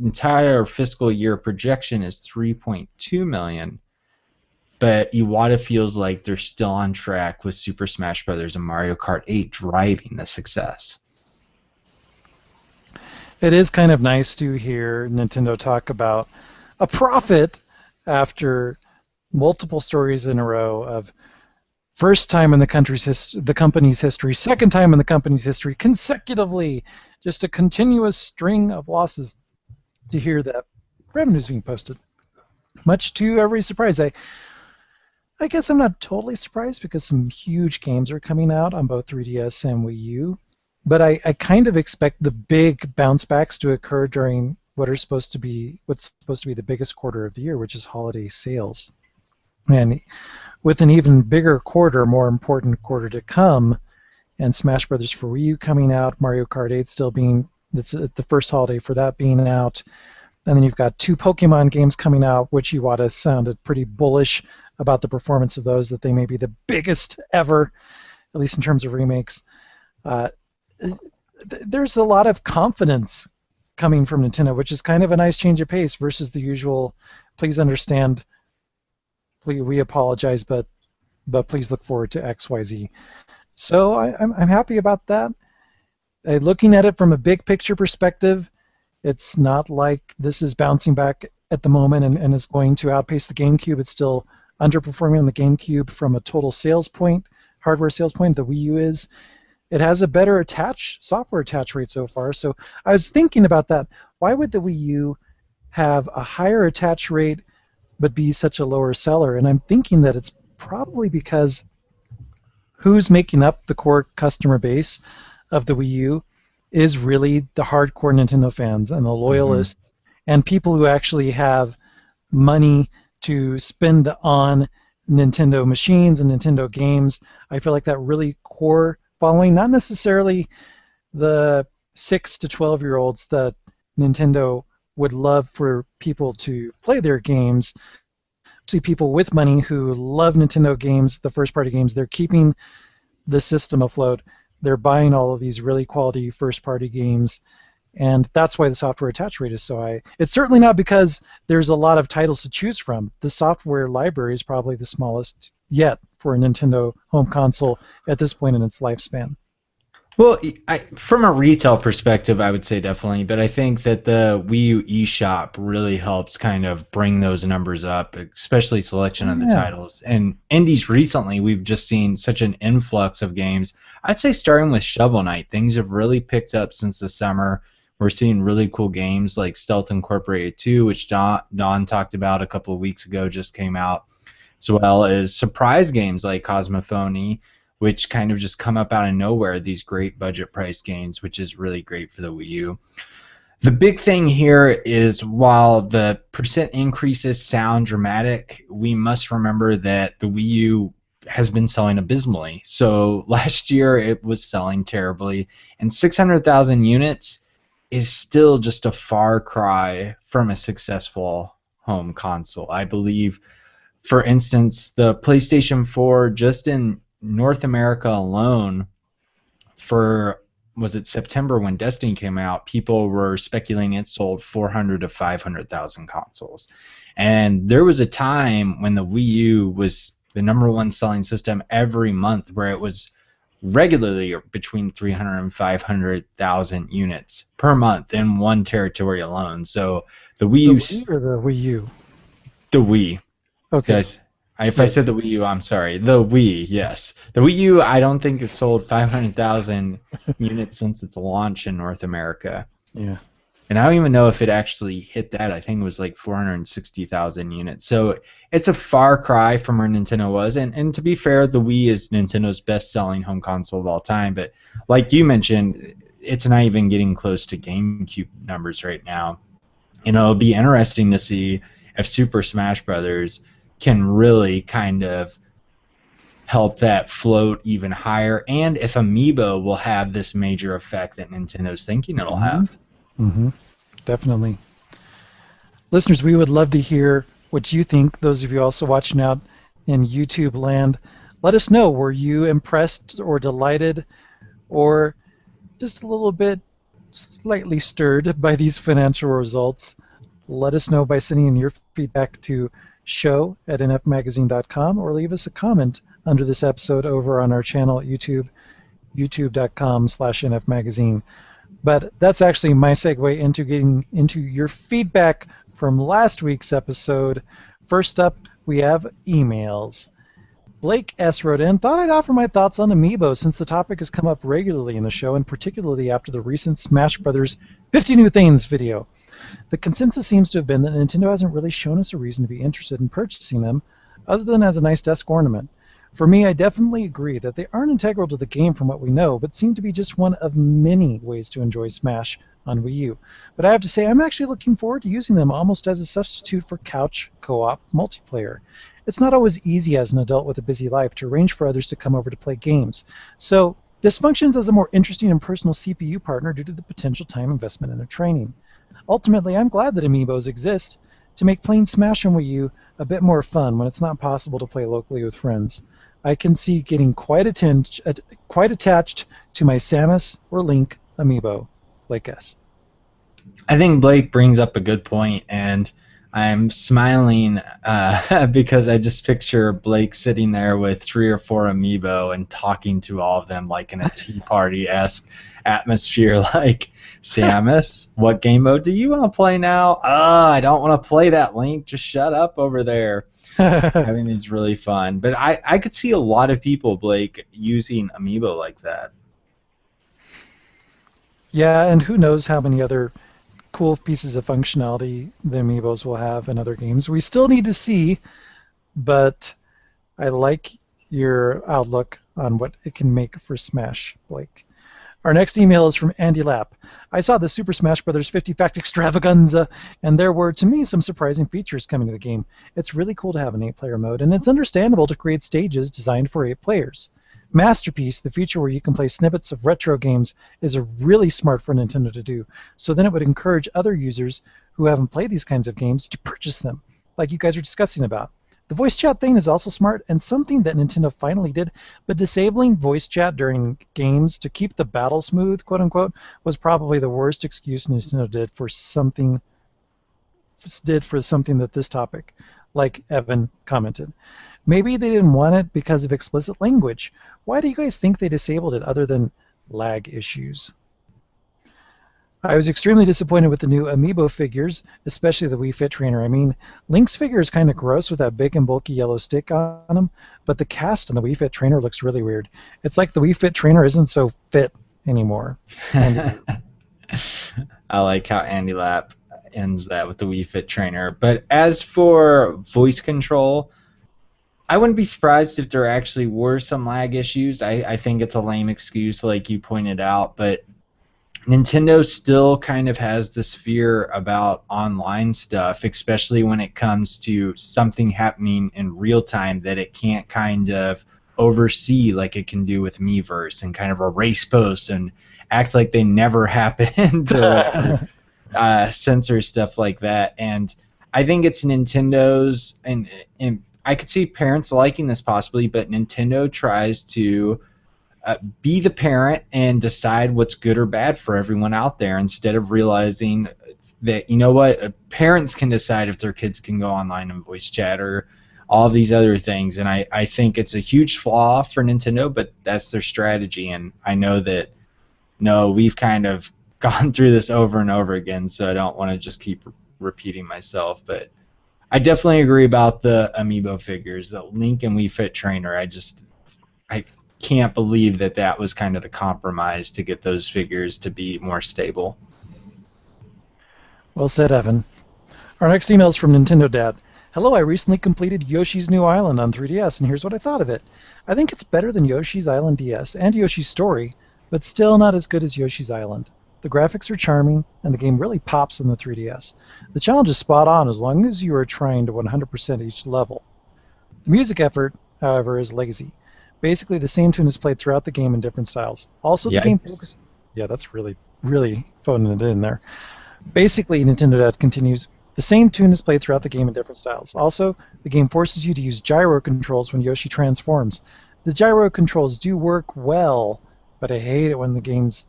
Speaker 1: entire fiscal year projection is 3.2 million. But Iwata feels like they're still on track with Super Smash Bros. And Mario Kart 8 driving the success.
Speaker 2: It is kind of nice to hear Nintendo talk about a profit after multiple stories in a row of first time in the company's history, second time in the company's history, consecutively, just a continuous string of losses. To hear that revenue's being posted, much to everybody's surprise. I guess I'm not totally surprised, because some huge games are coming out on both 3DS and Wii U. But I kind of expect the big bounce backs to occur during what's supposed to be the biggest quarter of the year, which is holiday sales. And with an even bigger quarter, more important quarter to come, and Smash Brothers for Wii U coming out, Mario Kart 8 still being the first holiday for that being out, and then you've got 2 Pokemon games coming out, which Iwata sounded pretty bullish about the performance of those, that they may be the biggest ever, at least in terms of remakes. There's a lot of confidence coming from Nintendo, which is kind of a nice change of pace versus the usual, please understand, we apologize, but please look forward to XYZ. So I'm happy about that. Looking at it from a big picture perspective, it's not like this is bouncing back at the moment and is going to outpace the GameCube. It's still underperforming on the GameCube from a total hardware sales point. The Wii U is. It has a better software attach rate so far. So I was thinking about that. Why would the Wii U have a higher attach rate but be such a lower seller? And I'm thinking that it's probably because who's making up the core customer base of the Wii U is really the hardcore Nintendo fans and the loyalists and people who actually have money to spend on Nintendo machines and Nintendo games. I feel like that really core following, not necessarily the 6 to 12-year-olds that Nintendo would love for people to play their games. See people with money who love Nintendo games, the first-party games. They're keeping the system afloat. They're buying all of these really quality first-party games, and that's why the software attach rate is so high. It's certainly not because there's a lot of titles to choose from. The software library is probably the smallest yet for a Nintendo home console at this point in its lifespan.
Speaker 1: Well, from a retail perspective, I would say definitely, but I think that the Wii U eShop really helps kind of bring those numbers up, especially selection of the
Speaker 2: Yeah.
Speaker 1: titles. And indies recently, we've just seen such an influx of games. I'd say starting with Shovel Knight, things have really picked up since the summer. We're seeing really cool games like Stealth Incorporated 2, which Don talked about a couple of weeks ago, just came out, as well as surprise games like Cosmophony, which kind of just come up out of nowhere, these great budget price games, which is really great for the Wii U. The big thing here is while the percent increases sound dramatic, we must remember that the Wii U has been selling abysmally. So last year it was selling terribly, and 600,000 units is still just a far cry from a successful home console. I believe, for instance, the PlayStation 4 just in North America alone, for was it September when Destiny came out, people were speculating it sold 400 to 500,000 consoles. And there was a time when the Wii U was the number one selling system every month, where it was regularly between 300 and 500,000 units per month in one territory alone. So the Wii
Speaker 2: The
Speaker 1: U,
Speaker 2: Wii or the Wii U?
Speaker 1: the Wii,
Speaker 2: Okay.
Speaker 1: guys. If I
Speaker 2: Yes.
Speaker 1: said the Wii U, I'm sorry. The Wii, yes. The Wii U, I don't think has sold 500,000 units since its launch in North America.
Speaker 2: Yeah.
Speaker 1: And I don't even know if it actually hit that. I think it was like 460,000 units. So it's a far cry from where Nintendo was. And to be fair, the Wii is Nintendo's best-selling home console of all time. But like you mentioned, it's not even getting close to GameCube numbers right now. You know, it'll be interesting to see if Super Smash Brothers can really kind of help that float even higher, and if Amiibo will have this major effect that Nintendo's thinking it'll have.
Speaker 2: Mm-hmm. Definitely. Listeners, we would love to hear what you think. Those of you also watching out in YouTube land, let us know. Were you impressed or delighted or just a little bit slightly stirred by these financial results? Let us know by sending in your feedback to show@nfmagazine.com or leave us a comment under this episode over on our channel at YouTube, youtube.com/nfmagazine. But that's actually my segue into getting into your feedback from last week's episode. First up, we have emails. Blake S. wrote in, thought I'd offer my thoughts on Amiibo since the topic has come up regularly in the show, and particularly after the recent Smash Brothers 50 New Things video. The consensus seems to have been that Nintendo hasn't really shown us a reason to be interested in purchasing them, other than as a nice desk ornament. For me, I definitely agree that they aren't integral to the game from what we know, but seem to be just one of many ways to enjoy Smash on Wii U. But I have to say, I'm actually looking forward to using them almost as a substitute for couch co-op multiplayer. It's not always easy as an adult with a busy life to arrange for others to come over to play games. So this functions as a more interesting and personal CPU partner due to the potential time investment in their training. Ultimately, I'm glad that Amiibos exist to make playing Smash on Wii U a bit more fun when it's not possible to play locally with friends. I can see getting quite attached to my Samus or Link Amiibo, like us.
Speaker 1: I think Blake brings up a good point, and I'm smiling because I just picture Blake sitting there with 3 or 4 Amiibo and talking to all of them like in a Tea Party-esque atmosphere, like, Samus, what game mode do you want to play now? I don't want to play that, Link. Just shut up over there. Having these really fun. But I could see a lot of people, Blake, using Amiibo like that.
Speaker 2: Yeah, and who knows how many other cool pieces of functionality the Amiibos will have in other games. We still need to see, but I like your outlook on what it can make for Smash, Blake. Our next email is from Andy Lapp. I saw the Super Smash Bros. 50 Fact Extravaganza, and there were, to me, some surprising features coming to the game. It's really cool to have an 8-player mode, and it's understandable to create stages designed for 8 players. Masterpiece, the feature where you can play snippets of retro games, is a really smart for Nintendo to do. So then it would encourage other users who haven't played these kinds of games to purchase them, like you guys are discussing about. The voice chat thing is also smart and something that Nintendo finally did, but disabling voice chat during games to keep the battle smooth, quote unquote, was probably the worst excuse Nintendo did for something that this topic, like Evan commented. Maybe they didn't want it because of explicit language. Why do you guys think they disabled it other than lag issues? I was extremely disappointed with the new amiibo figures, especially the Wii Fit Trainer. I mean, Link's figure is kind of gross with that big and bulky yellow stick on him, but the cast on the Wii Fit Trainer looks really weird. It's like the Wii Fit Trainer isn't so fit anymore.
Speaker 1: I like how Andy Lapp ends that with the Wii Fit Trainer. But as for voice control, I wouldn't be surprised if there actually were some lag issues. I think it's a lame excuse, like you pointed out, but Nintendo still kind of has this fear about online stuff, especially when it comes to something happening in real time that it can't kind of oversee like it can do with Miiverse and kind of erase posts and act like they never happened or whatever. Censor stuff like that. And I think it's Nintendo's, and I could see parents liking this possibly, but Nintendo tries to be the parent and decide what's good or bad for everyone out there instead of realizing that, you know what, parents can decide if their kids can go online and voice chat or all of these other things. And I think it's a huge flaw for Nintendo, but that's their strategy. And I know that, no, we've kind of gone through this over and over again, so I don't want to just keep repeating myself. But I definitely agree about the amiibo figures, the Link and Wii Fit Trainer. I can't believe that was kind of the compromise to get those figures to be more stable.
Speaker 2: Well said, Evan. Our next email is from Nintendo Dad. Hello, I recently completed Yoshi's New Island on 3DS, and here's what I thought of it. I think it's better than Yoshi's Island DS and Yoshi's Story, but still not as good as Yoshi's Island. The graphics are charming, and the game really pops on the 3DS. The challenge is spot on as long as you are trying to 100% each level. The music effort, however, is lazy. Basically, the same tune is played throughout the game in different styles. Also, the game focuses... Yeah, that's really, really phoning it in there. Basically, Nintendo Dad continues, the same tune is played throughout the game in different styles. Also, the game forces you to use gyro controls when Yoshi transforms. The gyro controls do work well, but I hate it when games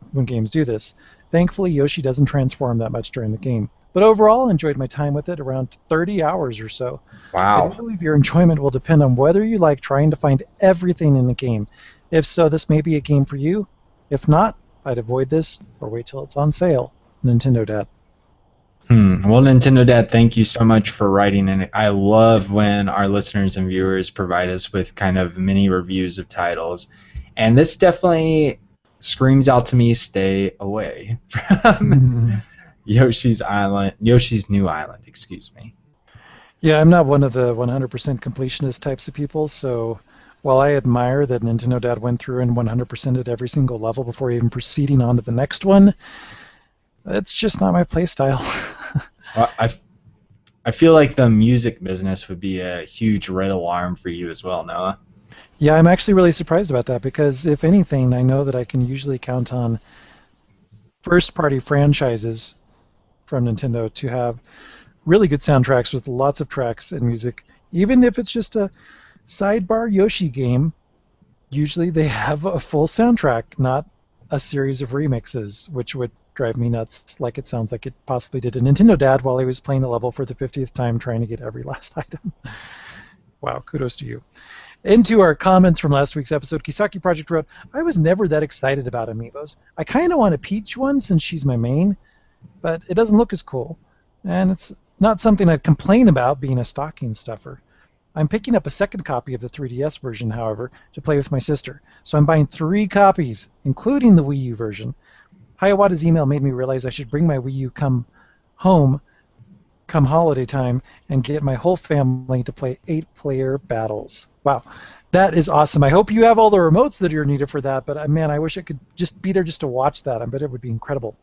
Speaker 2: do this. Thankfully, Yoshi doesn't transform that much during the game. But overall, I enjoyed my time with it, around 30 hours or so.
Speaker 1: Wow.
Speaker 2: I believe your enjoyment will depend on whether you like trying to find everything in the game. If so, this may be a game for you. If not, I'd avoid this or wait till it's on sale. Nintendo Dad.
Speaker 1: Well, Nintendo Dad, thank you so much for writing in. I love when our listeners and viewers provide us with kind of mini reviews of titles. And this definitely screams out to me, stay away from Yoshi's New Island, excuse me.
Speaker 2: Yeah, I'm not one of the 100% completionist types of people, so while I admire that Nintendo Dad went through and 100%ed every single level before even proceeding on to the next one, it's just not my playstyle.
Speaker 1: I feel like the music business would be a huge red alarm for you as well, Noah.
Speaker 2: Yeah, I'm actually really surprised about that because, if anything, I know that I can usually count on first-party franchises from Nintendo to have really good soundtracks with lots of tracks and music. Even if it's just a sidebar Yoshi game, usually they have a full soundtrack, not a series of remixes, which would drive me nuts like it sounds like it possibly did to Nintendo Dad while he was playing a level for the 50th time trying to get every last item. Wow, kudos to you. Into our comments from last week's episode, Kisaki Project wrote, I was never that excited about amiibos. I kind of want a Peach one since she's my main, but it doesn't look as cool. And it's not something I'd complain about being a stocking stuffer. I'm picking up a second copy of the 3DS version, however, to play with my sister. So I'm buying 3 copies, including the Wii U version. Hiawatha's email made me realize I should bring my Wii U come holiday time and get my whole family to play 8-player battles. Wow, that is awesome. I hope you have all the remotes that are needed for that, but man, I wish I could just be there just to watch that. I bet it would be incredible.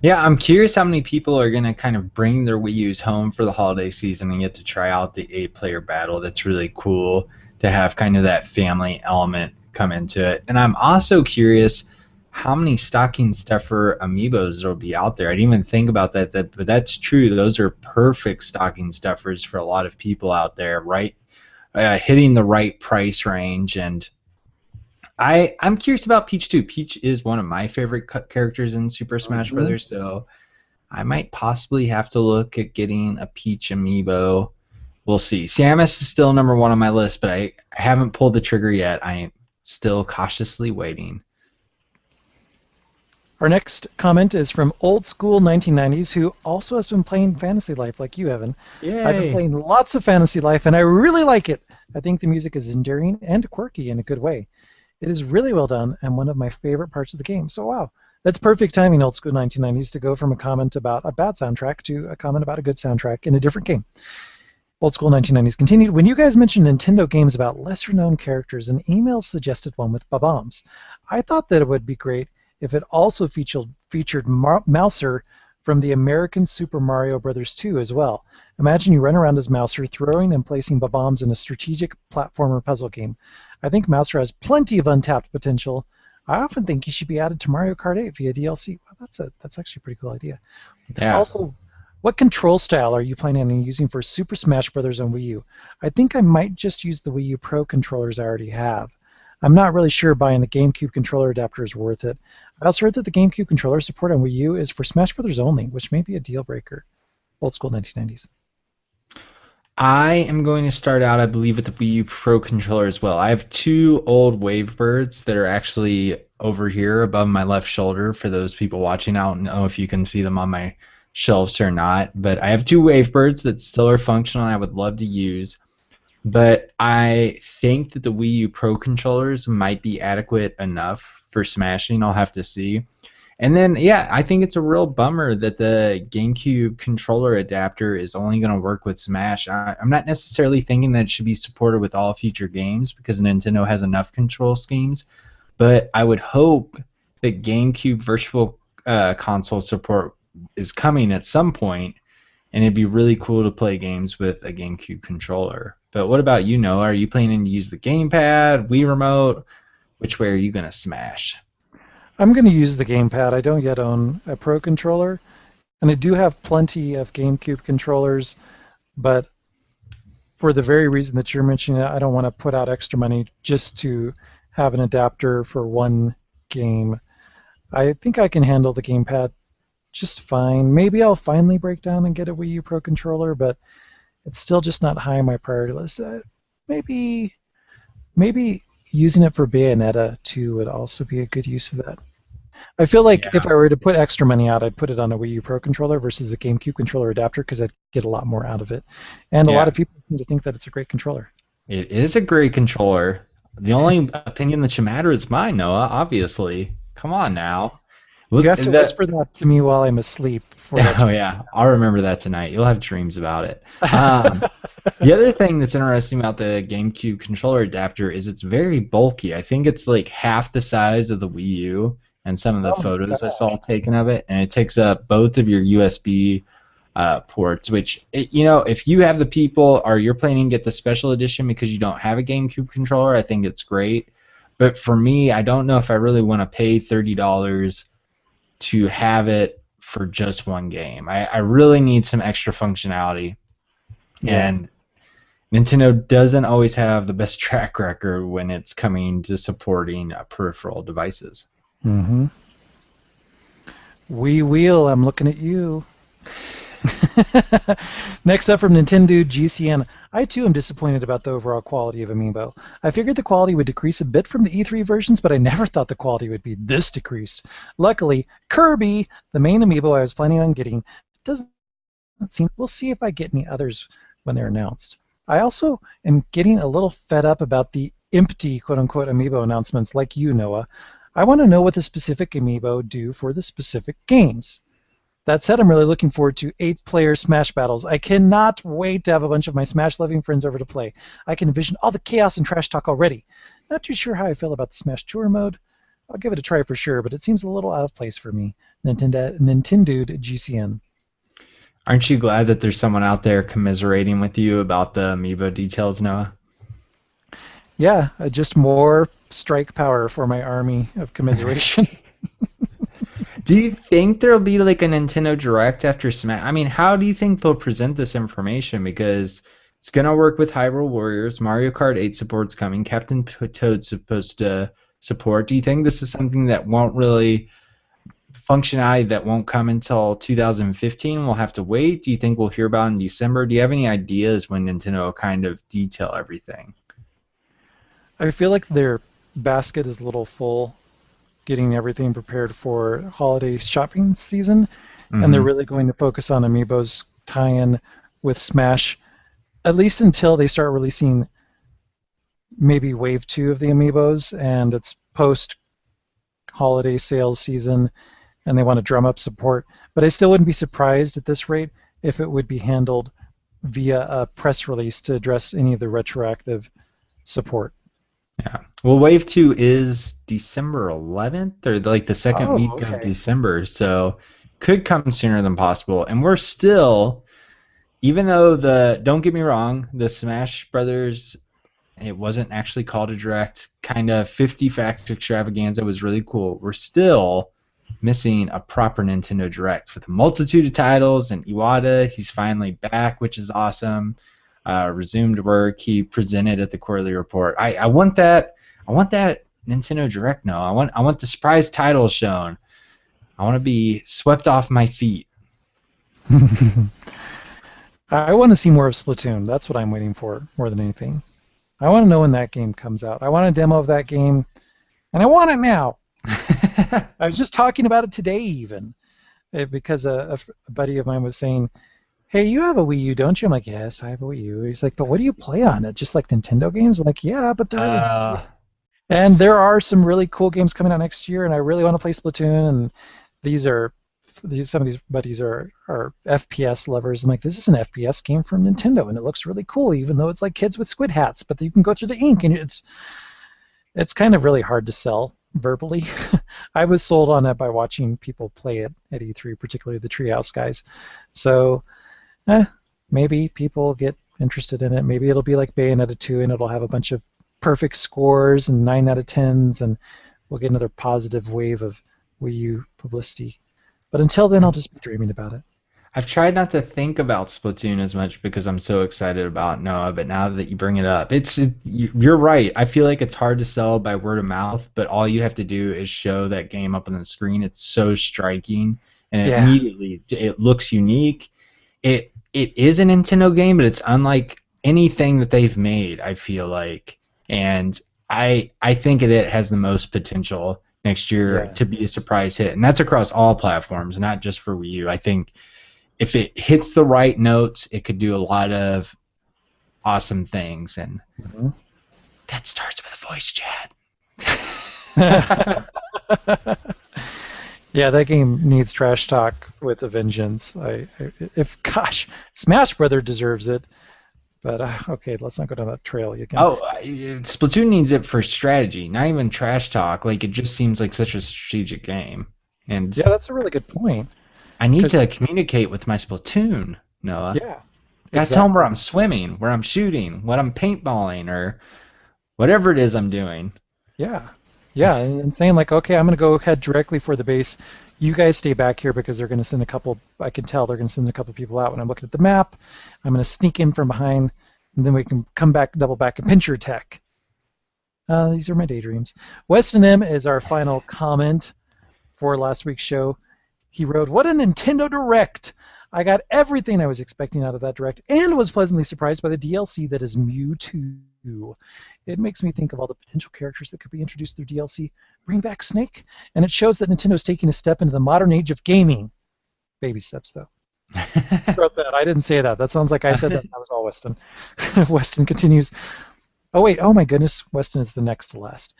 Speaker 1: Yeah, I'm curious how many people are going to kind of bring their Wii U's home for the holiday season and get to try out the 8-player battle. That's really cool to have kind of that family element come into it. And I'm also curious how many stocking stuffer amiibos there'll be out there. I didn't even think about that, but that's true. Those are perfect stocking stuffers for a lot of people out there, right? Hitting the right price range. And I'm curious about Peach too. Peach is one of my favorite characters in Super Smash
Speaker 2: Mhm.
Speaker 1: Brothers, so I might possibly have to look at getting a Peach amiibo. We'll see. Samus is still number one on my list, but I haven't pulled the trigger yet. I am still cautiously waiting.
Speaker 2: Our next comment is from old school 1990s, who also has been playing Fantasy Life like you, Evan. I've been
Speaker 1: Yay!
Speaker 2: playing lots of Fantasy Life, and I really like it. I think the music is endearing and quirky in a good way. It is really well done and one of my favorite parts of the game. So, wow, that's perfect timing, old school 1990s, to go from a comment about a bad soundtrack to a comment about a good soundtrack in a different game. Old school 1990s continued. When you guys mentioned Nintendo games about lesser known characters, an email suggested one with Bob-ombs. I thought that it would be great if it also featured Mouser from the American Super Mario Bros. 2 as well. Imagine you run around as Mouser, throwing and placing bombs in a strategic platformer puzzle game. I think Mouser has plenty of untapped potential. I often think he should be added to Mario Kart 8 via DLC. Well, that's actually a pretty cool idea.
Speaker 1: Yeah.
Speaker 2: Also, what control style are you planning on using for Super Smash Bros. On Wii U? I think I might just use the Wii U Pro controllers I already have. I'm not really sure buying the GameCube controller adapter is worth it. I also heard that the GameCube controller support on Wii U is for Smash Bros. Only, which may be a deal breaker. Old school 1990s.
Speaker 1: I am going to start out, I believe, with the Wii U Pro controller as well. I have two old Wavebirds that are actually over here above my left shoulder for those people watching. I don't know if you can see them on my shelves or not, but I have two Wavebirds that still are functional and I would love to use. But I think that the Wii U Pro controllers might be adequate enough for smashing. I'll have to see. And then, yeah, I think it's a real bummer that the GameCube controller adapter is only going to work with Smash. I'm not necessarily thinking that it should be supported with all future games because Nintendo has enough control schemes, but I would hope that GameCube Virtual Console support is coming at some point, and it'd be really cool to play games with a GameCube controller. But what about you, Noah? Are you planning to use the gamepad, Wii Remote? Which way are you going to smash?
Speaker 2: I'm going to use the gamepad. I don't yet own a Pro controller, and I do have plenty of GameCube controllers, but for the very reason that you're mentioning, I don't want to put out extra money just to have an adapter for one game. I think I can handle the gamepad just fine. Maybe I'll finally break down and get a Wii U Pro controller, but it's still just not high on my priority list. Maybe maybe using it for Bayonetta 2 would also be a good use of that. I feel like if I were to put extra money out, I'd put it on a Wii U Pro controller versus a GameCube controller adapter because I'd get a lot more out of it. And a lot
Speaker 1: Yeah.
Speaker 2: of people seem to think that it's a great controller.
Speaker 1: It is a great controller. The only opinion that should matter is mine, Noah, obviously. Come on now.
Speaker 2: You
Speaker 1: Well,
Speaker 2: have to whisper that to me while I'm asleep for that.
Speaker 1: oh, yeah. I'll remember that tonight. You'll have dreams about it. The other thing that's interesting about the GameCube controller adapter is it's very bulky. I think it's like half the size of the Wii U and some of the
Speaker 2: Oh my
Speaker 1: photos I
Speaker 2: god.
Speaker 1: saw taken of it, and it takes up both of your USB ports, which, if you have the people or you're planning to get the special edition because you don't have a GameCube controller, I think it's great. But for me, I don't know if I really want to pay $30 to have it for just one game. I really need some extra functionality,
Speaker 2: Yeah.
Speaker 1: and Nintendo doesn't always have the best track record when it's coming to supporting peripheral devices.
Speaker 2: Mm-hmm. We will. I'm looking at you. Next up from Nintendo GCN, I too am disappointed about the overall quality of Amiibo. I figured the quality would decrease a bit from the E3 versions, but I never thought the quality would be this decreased. Luckily, Kirby, the main Amiibo I was planning on getting, doesn't seem. We'll see if I get any others when they're announced. I also am getting a little fed up about the empty quote-unquote Amiibo announcements like you, Noah. I want to know what the specific Amiibo do for the specific games. That said, I'm really looking forward to 8-player Smash battles. I cannot wait to have a bunch of my Smash-loving friends over to play. I can envision all the chaos and trash talk already. Not too sure how I feel about the Smash Tour mode. I'll give it a try for sure, but it seems a little out of place for me. Nintendo GCN.
Speaker 1: Aren't you glad that there's someone out there commiserating with you about the Amiibo details, Noah?
Speaker 2: Yeah, just more strike power for my army of commiseration.
Speaker 1: Do you think there'll be like a Nintendo Direct after Smash? I mean, how do you think they'll present this information? Because it's gonna work with Hyrule Warriors, Mario Kart 8 support's coming, Captain Toad's supposed to support. Do you think this is something that won't really functionality that won't come until 2015? We'll have to wait. Do you think we'll hear about it in December? Do you have any ideas when Nintendo will kind of detail everything?
Speaker 2: I feel like their basket is a little full, getting everything prepared for holiday shopping season, and they're
Speaker 1: Hmm.
Speaker 2: really going to focus on Amiibo's tie-in with Smash, at least until they start releasing maybe Wave 2 of the Amiibos, and it's post holiday sales season, and they want to drum up support. But I still wouldn't be surprised at this rate if it would be handled via a press release to address any of the retroactive support.
Speaker 1: Yeah. Well, Wave 2 is December 11th or like the second
Speaker 2: Oh,
Speaker 1: week of
Speaker 2: okay.
Speaker 1: December, so could come sooner than possible. And we're still, even though don't get me wrong, the Smash Brothers, it wasn't actually called a direct, kind of 50 fact extravaganza was really cool. We're still missing a proper Nintendo Direct with a multitude of titles, and Iwata, he's finally back, which is awesome. Resumed work. He presented at the quarterly report. I want that. I want that Nintendo Direct. No, I want the surprise titles shown. I want to be swept off my feet.
Speaker 2: I want to see more of Splatoon. That's what I'm waiting for more than anything. I want to know when that game comes out. I want a demo of that game, and I want it now. I was just talking about it today, even because a buddy of mine was saying, "Hey, you have a Wii U, don't you?" I'm like, "Yes, I have a Wii U." He's like, "But what do you play on it? Just like Nintendo games?" I'm like, "Yeah, but they're really
Speaker 1: uh,
Speaker 2: and there are some really cool games coming out next year, and I really want to play Splatoon. And these are some of these buddies are FPS lovers. I'm like, this is an FPS game from Nintendo, and it looks really cool, even though it's like kids with squid hats, but you can go through the ink, and it's kind of really hard to sell verbally. I was sold on it by watching people play it at E3, particularly the Treehouse guys. So, eh, maybe people get interested in it. Maybe it'll be like Bayonetta 2, and it'll have a bunch of perfect scores and 9 out of 10s, and we'll get another positive wave of Wii U publicity. But until then, I'll just be dreaming about it.
Speaker 1: I've tried not to think about Splatoon as much because I'm so excited about Noah, but now that you bring it up, you're right. I feel like it's hard to sell by word of mouth, but all you have to do is show that game up on the screen. It's so striking, and
Speaker 2: Yeah.
Speaker 1: immediately it looks unique. It is a Nintendo game, but it's unlike anything that they've made, I feel like. And I think that it has the most potential next year
Speaker 2: Yeah.
Speaker 1: to be a surprise hit. And that's across all platforms, not just for Wii U. I think if it hits the right notes, it could do a lot of awesome things. And
Speaker 2: Mhm.
Speaker 1: that starts with a voice chat.
Speaker 2: Yeah, that game needs trash talk with a vengeance. If gosh, Smash Brother deserves it, but okay, let's not go down that trail again.
Speaker 1: Oh, Splatoon needs it for strategy, not even trash talk. Like it just seems like such a strategic game, and
Speaker 2: Yeah, that's a really good point.
Speaker 1: I need
Speaker 2: Because
Speaker 1: to communicate with my Splatoon, Noah.
Speaker 2: yeah,
Speaker 1: Gotta tell them where
Speaker 2: exactly.
Speaker 1: I'm swimming, where I'm shooting, what I'm paintballing, or whatever it is I'm doing.
Speaker 2: Yeah, yeah, and saying like, okay, I'm gonna go head directly for the base. You guys stay back here because they're gonna send a couple. I can tell they're gonna send a couple people out when I'm looking at the map. I'm gonna sneak in from behind, and then we can come back, double back, and pinch your attack. These are my daydreams. Weston M is our final comment for last week's show. He wrote, "What a Nintendo Direct! I got everything I was expecting out of that Direct and was pleasantly surprised by the DLC that is Mewtwo. It makes me think of all the potential characters that could be introduced through DLC. Bring back Snake, and it shows that Nintendo is taking a step into the modern age of gaming. Baby steps, though." He wrote that. I didn't say that. That sounds like I said that. That was all Weston. Weston continues. Oh, wait. Oh, my goodness. Weston is the next to last.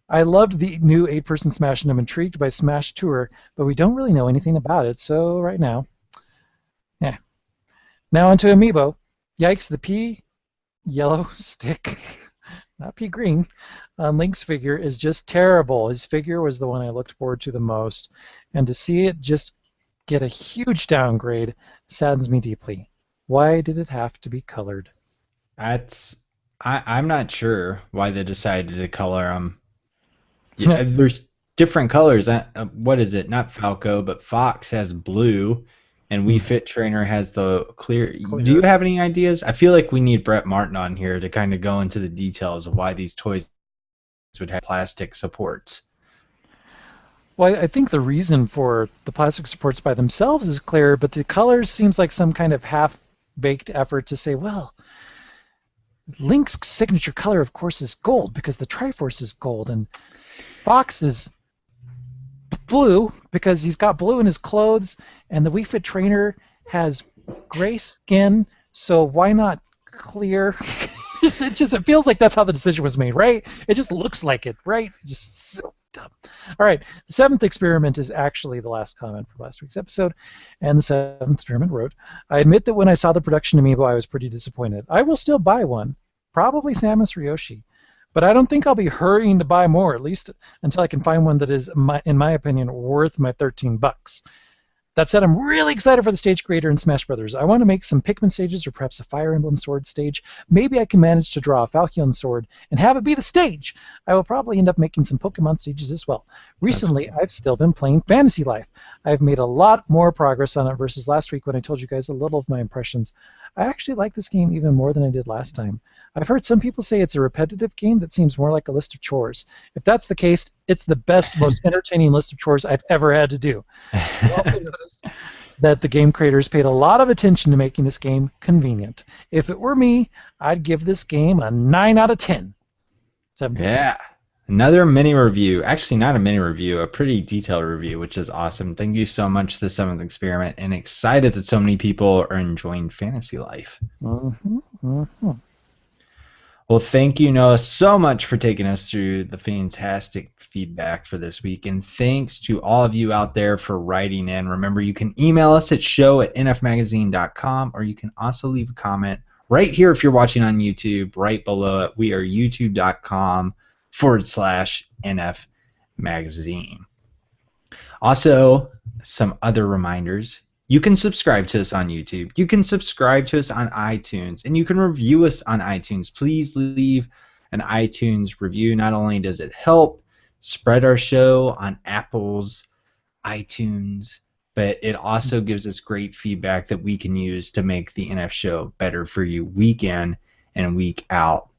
Speaker 2: "I loved the new 8-person Smash, and I'm intrigued by Smash Tour, but we don't really know anything about it, so right now, yeah." Now onto Amiibo. Yikes, the pea yellow stick, not pea green, on Link's figure is just terrible. His figure was the one I looked forward to the most, and to see it just get a huge downgrade saddens me deeply. Why did it have to be colored?
Speaker 1: That's I'm not sure why they decided to color them. Yeah, there's different colors. What is it? Not Falco, but Fox has blue, and We Fit Trainer has the clear. Do you
Speaker 2: Clear.
Speaker 1: have any ideas? I feel like we need Brett Martin on here to kind of go into the details of why these toys would have plastic supports.
Speaker 2: Well, I think the reason for the plastic supports by themselves is clear, but the colors seems like some kind of half-baked effort to say, well, Link's signature color, of course, is gold because the Triforce is gold, and Fox is blue because he's got blue in his clothes, and the Wii Fit trainer has gray skin, so why not clear? It feels like that's how the decision was made, right? It just looks like it, right? Just so dumb. All right, the seventh experiment is actually the last comment for last week's episode, and the seventh experiment wrote, I admit that when I saw the production amiibo, I was pretty disappointed. I will still buy one, probably Samus Ryoshi. But I don't think I'll be hurrying to buy more, at least until I can find one that is, in my opinion, worth my $13. That said, I'm really excited for the stage creator in Smash Brothers. I want to make some Pikmin stages or perhaps a Fire Emblem Sword stage. Maybe I can manage to draw a Falcon Sword and have it be the stage. I will probably end up making some Pokemon stages as well. Recently, I've still been playing Fantasy Life. I've made a lot more progress on it versus last week when I told you guys a little of my impressions. I actually like this game even more than I did last time. I've heard some people say it's a repetitive game that seems more like a list of chores. If that's the case, it's the best, most entertaining list of chores I've ever had to do. I also noticed that the game creators paid a lot of attention to making this game convenient. If it were me, I'd give this game a 9 out of 10.
Speaker 1: Yeah. Another mini review. Actually, not a mini review, a pretty detailed review, which is awesome. Thank you so much, The Seventh Experiment, and excited that so many people are enjoying Fantasy Life.
Speaker 2: Mm-hmm, mm-hmm.
Speaker 1: Well, thank you, Noah, so much for taking us through the fantastic feedback for this week. And thanks to all of you out there for writing in. Remember, you can email us at show@nfmagazine.com, or you can also leave a comment right here if you're watching on YouTube, right below it. We are youtube.com/NF Magazine. Also, some other reminders. You can subscribe to us on YouTube. You can subscribe to us on iTunes, and you can review us on iTunes. Please leave an iTunes review. Not only does it help spread our show on Apple's iTunes, but it also gives us great feedback that we can use to make the NF show better for you week in and week out.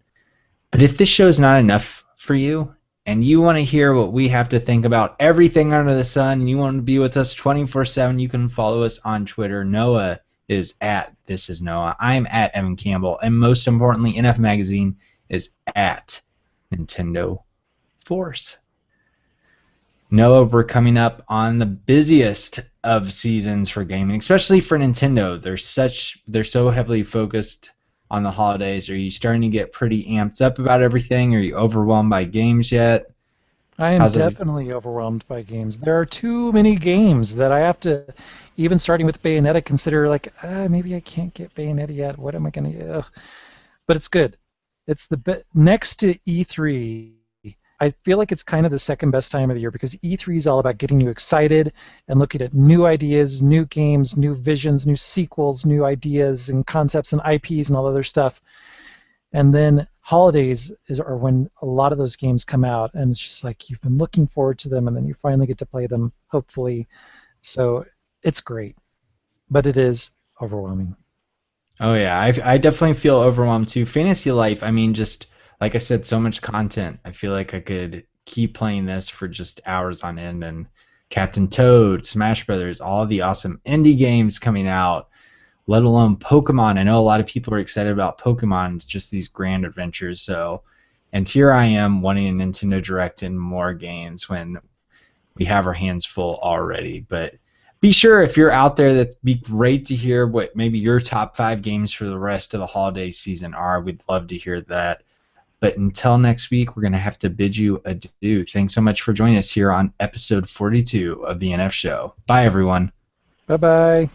Speaker 1: But if this show is not enough for you, and you want to hear what we have to think about everything under the sun, and you want to be with us 24/7, you can follow us on Twitter. Noah is at This Is Noah. I'm at Evan Campbell. And most importantly, NF Magazine is at Nintendo Force. Noah, we're coming up on the busiest of seasons for gaming, especially for Nintendo. They're so heavily focused on the holidays. Are you starting to get pretty amped up about everything? Are you overwhelmed by games yet?
Speaker 2: I am definitely overwhelmed by games. There are too many games that I have to, even starting with Bayonetta, consider like, maybe I can't get Bayonetta yet. What am I going to do? But it's good. It's next to E3. I feel like it's kind of the second best time of the year because E3 is all about getting you excited and looking at new ideas, new games, new visions, new sequels, new ideas and concepts and IPs and all other stuff. And then holidays are when a lot of those games come out, and it's just like you've been looking forward to them, and then you finally get to play them, hopefully. So it's great, but it is overwhelming.
Speaker 1: Oh yeah, I definitely feel overwhelmed too. Fantasy Life, I mean, just like I said, so much content. I feel like I could keep playing this for just hours on end. And Captain Toad, Smash Brothers, all the awesome indie games coming out, let alone Pokemon. I know a lot of people are excited about Pokemon. It's just these grand adventures. So, and here I am wanting a Nintendo Direct and more games when we have our hands full already. But be sure if you're out there, that'd be great to hear what maybe your top 5 games for the rest of the holiday season are. We'd love to hear that. But until next week, we're going to have to bid you adieu. Thanks so much for joining us here on episode 42 of the NF Show. Bye, everyone.
Speaker 2: Bye-bye.